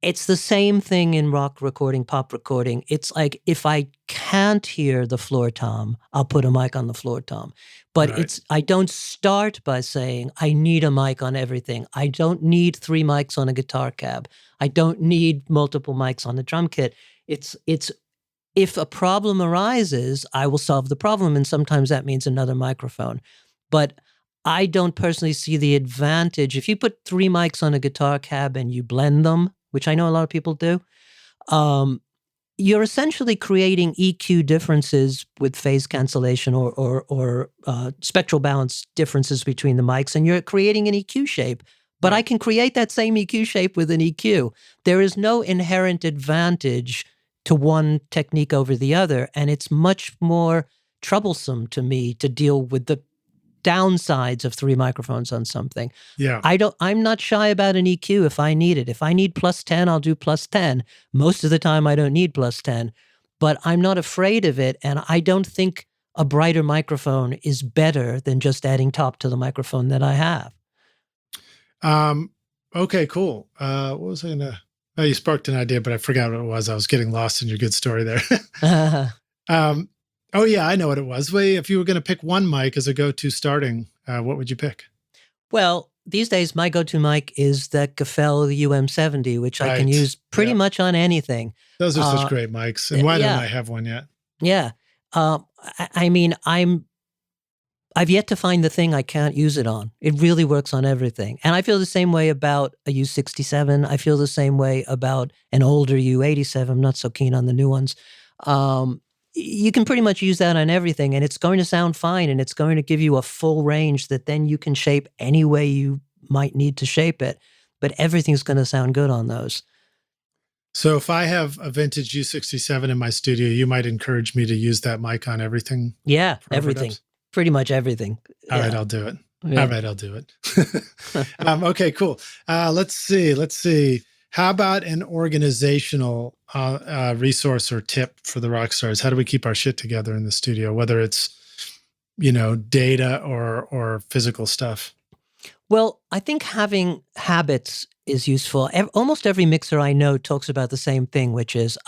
It's the same thing in rock recording, pop recording. It's like, if I can't hear the floor tom, I'll put a mic on the floor tom. But Right. I don't start by saying I need a mic on everything. I don't need 3 mics on a guitar cab. I don't need multiple mics on the drum kit. It's if a problem arises, I will solve the problem, and sometimes that means another microphone. But I don't personally see the advantage. If you put 3 mics on a guitar cab and you blend them, which I know a lot of people do, you're essentially creating EQ differences with phase cancellation or spectral balance differences between the mics, and you're creating an EQ shape. But I can create that same EQ shape with an EQ. There is no inherent advantage to one technique over the other, and it's much more troublesome to me to deal with the downsides of 3 microphones on something. Yeah. I'm not shy about an EQ if I need it. If I need +10, I'll do +10. Most of the time I don't need +10, but I'm not afraid of it, and I don't think a brighter microphone is better than just adding top to the microphone that I have. Okay, cool. What was I gonna? Oh, you sparked an idea, but I forgot what it was. I was getting lost in your good story there. Oh yeah, I know what it was. Wait, if you were going to pick one mic as a go-to starting, what would you pick? Well, these days my go-to mic is the Gefell UM70, which I can Right. use pretty Yeah. much on anything. Those are such great mics. And why don't I have one yet? Yeah. I mean, I've yet to find the thing I can't use it on. It really works on everything. And I feel the same way about a U67. I feel the same way about an older U87. I'm not so keen on the new ones. You can pretty much use that on everything, and it's going to sound fine, and it's going to give you a full range that then you can shape any way you might need to shape it. But everything's going to sound good on those. So if I have a vintage U67 in my studio, you might encourage me to use that mic on everything? Yeah, everything. Overdubs? Pretty much everything. All right, I'll do it. Yeah. All right, I'll do it. Okay, cool. Let's see. How about an organizational resource or tip for the rock stars? How do we keep our shit together in the studio, whether it's, data or physical stuff? Well, I think having habits is useful. Almost every mixer I know talks about the same thing, which is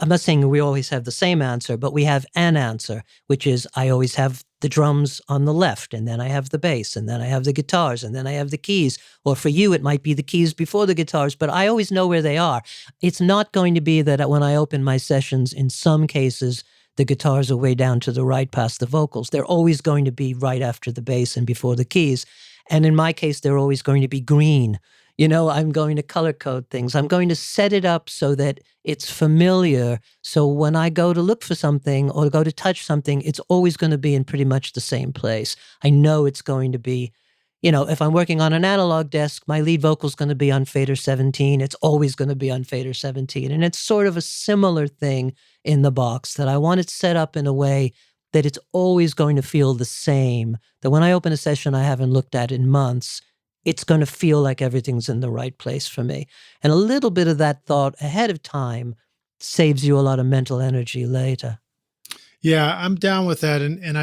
I'm not saying we always have the same answer, but we have an answer, which is I always have the drums on the left, and then I have the bass, and then I have the guitars, and then I have the keys. Or for you, it might be the keys before the guitars, but I always know where they are. It's not going to be that when I open my sessions, in some cases, the guitars are way down to the right past the vocals. They're always going to be right after the bass and before the keys. And in my case, they're always going to be green. I'm going to color code things. I'm going to set it up so that it's familiar. So when I go to look for something or go to touch something, it's always going to be in pretty much the same place. I know it's going to be, if I'm working on an analog desk, my lead vocal is going to be on fader 17. It's always going to be on fader 17. And it's sort of a similar thing in the box, that I want it set up in a way that it's always going to feel the same, that when I open a session I haven't looked at in months, it's going to feel like everything's in the right place for me. And a little bit of that thought ahead of time saves you a lot of mental energy later. Yeah, I'm down with that. And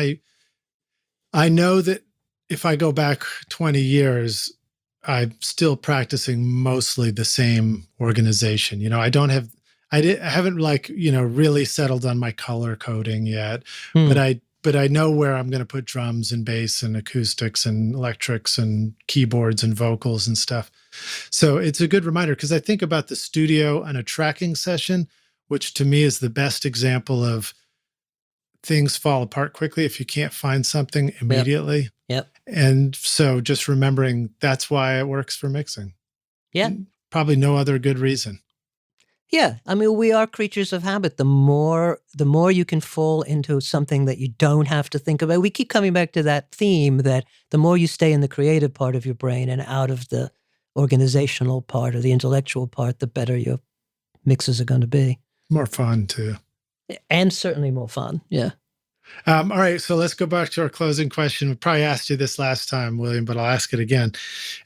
I know that if I go back 20 years, I'm still practicing mostly the same organization. I haven't really settled on my color coding yet, but I know where I'm going to put drums and bass and acoustics and electrics and keyboards and vocals and stuff. So it's a good reminder, because I think about the studio and a tracking session, which to me is the best example of things fall apart quickly if you can't find something immediately. Yep. And so just remembering that's why it works for mixing. Yeah. Probably no other good reason. Yeah. I mean, we are creatures of habit. The more you can fall into something that you don't have to think about. We keep coming back to that theme that the more you stay in the creative part of your brain and out of the organizational part or the intellectual part, the better your mixes are going to be. More fun too. And certainly more fun. Yeah. All right. So let's go back to our closing question. We probably asked you this last time, William, but I'll ask it again.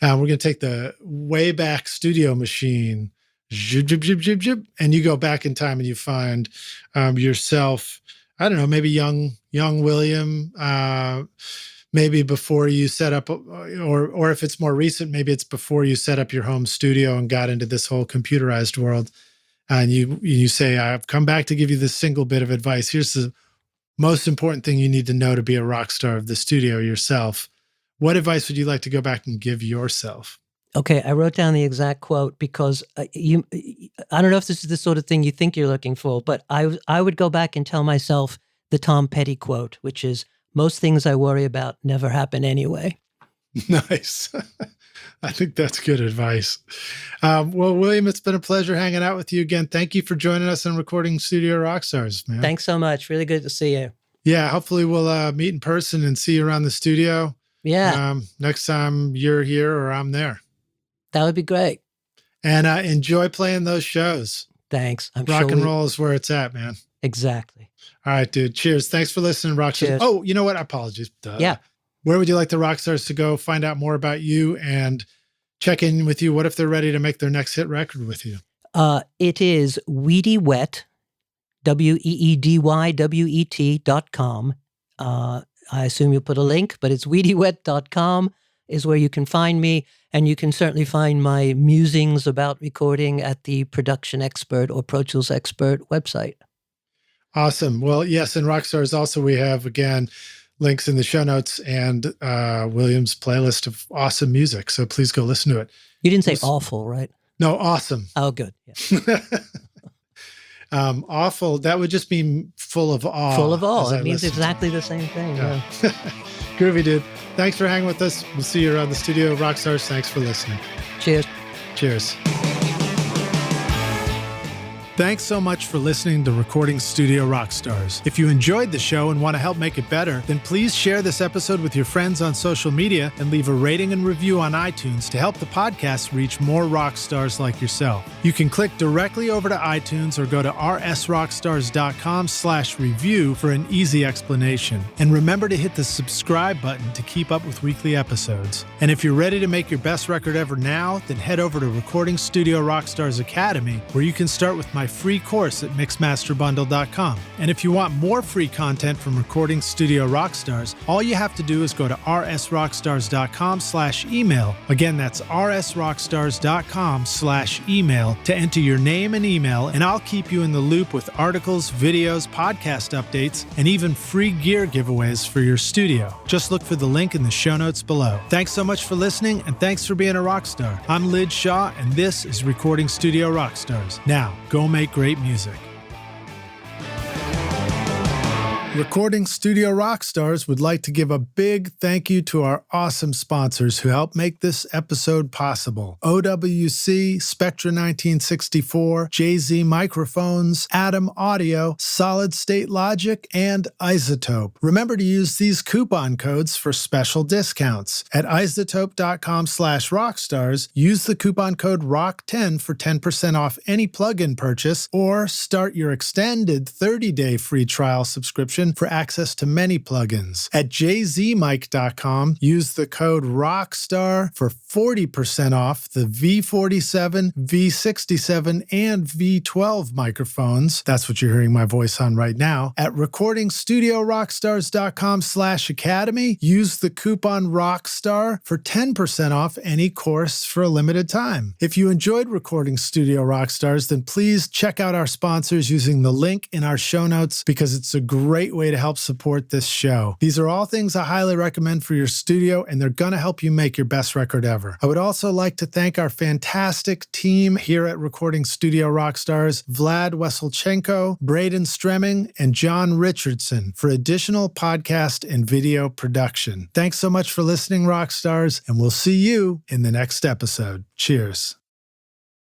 We're going to take the Wayback Studio machine, and you go back in time and you find yourself, I don't know, maybe young William, maybe before you set up, or if it's more recent, maybe it's before you set up your home studio and got into this whole computerized world. And you say, I've come back to give you this single bit of advice. Here's the most important thing you need to know to be a rock star of the studio yourself. What advice would you like to go back and give yourself? Okay, I wrote down the exact quote because I don't know if this is the sort of thing you think you're looking for, but I would go back and tell myself the Tom Petty quote, which is, most things I worry about never happen anyway. Nice. I think that's good advice. Well, William, it's been a pleasure hanging out with you again. Thank you for joining us on Recording Studio Rockstars, man. Thanks so much. Really good to see you. Yeah, hopefully we'll meet in person and see you around the studio. Yeah. Next time you're here or I'm there. That would be great. And enjoy playing those shows. Thanks. Rock and roll is where it's at, man. Exactly. All right, dude. Cheers. Thanks for listening, Rockstars. Oh, you know what? Apologies. Yeah. Where would you like the Rockstars to go find out more about you and check in with you? What if they're ready to make their next hit record with you? It is Weedy Wet, WEEDYWET.com. I assume you'll put a link, but it's weedywet.com is where you can find me. And you can certainly find my musings about recording at the Production Expert or Pro Tools Expert website. Awesome. Well, yes, and Rockstars also, we have, again, links in the show notes and William's playlist of awesome music. So please go listen to it. You didn't say awful, right? No, awesome. Oh, good. Yeah. Awful, that would just mean full of awe. Full of awe. It means exactly the same thing. Yeah. Groovy, dude. Thanks for hanging with us. We'll see you around the studio. Rockstars, thanks for listening. Cheers. Cheers. Thanks so much for listening to Recording Studio Rockstars. If you enjoyed the show and want to help make it better, then please share this episode with your friends on social media and leave a rating and review on iTunes to help the podcast reach more rock stars like yourself. You can click directly over to iTunes or go to rsrockstars.com/review for an easy explanation. And remember to hit the subscribe button to keep up with weekly episodes. And if you're ready to make your best record ever now, then head over to Recording Studio Rockstars Academy, where you can start with my free course at mixmasterbundle.com. And if you want more free content from Recording Studio Rockstars, all you have to do is go to rsrockstars.com/email. Again, that's rsrockstars.com/email to enter your name and email, and I'll keep you in the loop with articles, videos, podcast updates, and even free gear giveaways for your studio. Just look for the link in the show notes below. Thanks so much for listening, and thanks for being a rock star. I'm Lid Shaw, and this is Recording Studio Rockstars. Now, go make great music. Recording Studio Rockstars would like to give a big thank you to our awesome sponsors who help make this episode possible. OWC, Spectra 1964, JZ Microphones, Atom Audio, Solid State Logic, and Isotope. Remember to use these coupon codes for special discounts. At isotope.com/rockstars, use the coupon code ROCK10 for 10% off any plugin purchase, or start your extended 30-day free trial subscription for access to many plugins. At jzmic.com, use the code ROCKSTAR for 40% off the V47, V67, and V12 microphones. That's what you're hearing my voice on right now. At recordingstudiorockstars.com/academy, use the coupon ROCKSTAR for 10% off any course for a limited time. If you enjoyed Recording Studio Rockstars, then please check out our sponsors using the link in our show notes, because it's a great great way to help support this show. These are all things I highly recommend for your studio, and they're going to help you make your best record ever. I would also like to thank our fantastic team here at Recording Studio Rockstars, Vlad Weselchenko, Braden Stremming, and John Richardson for additional podcast and video production. Thanks so much for listening, Rockstars, and we'll see you in the next episode. Cheers.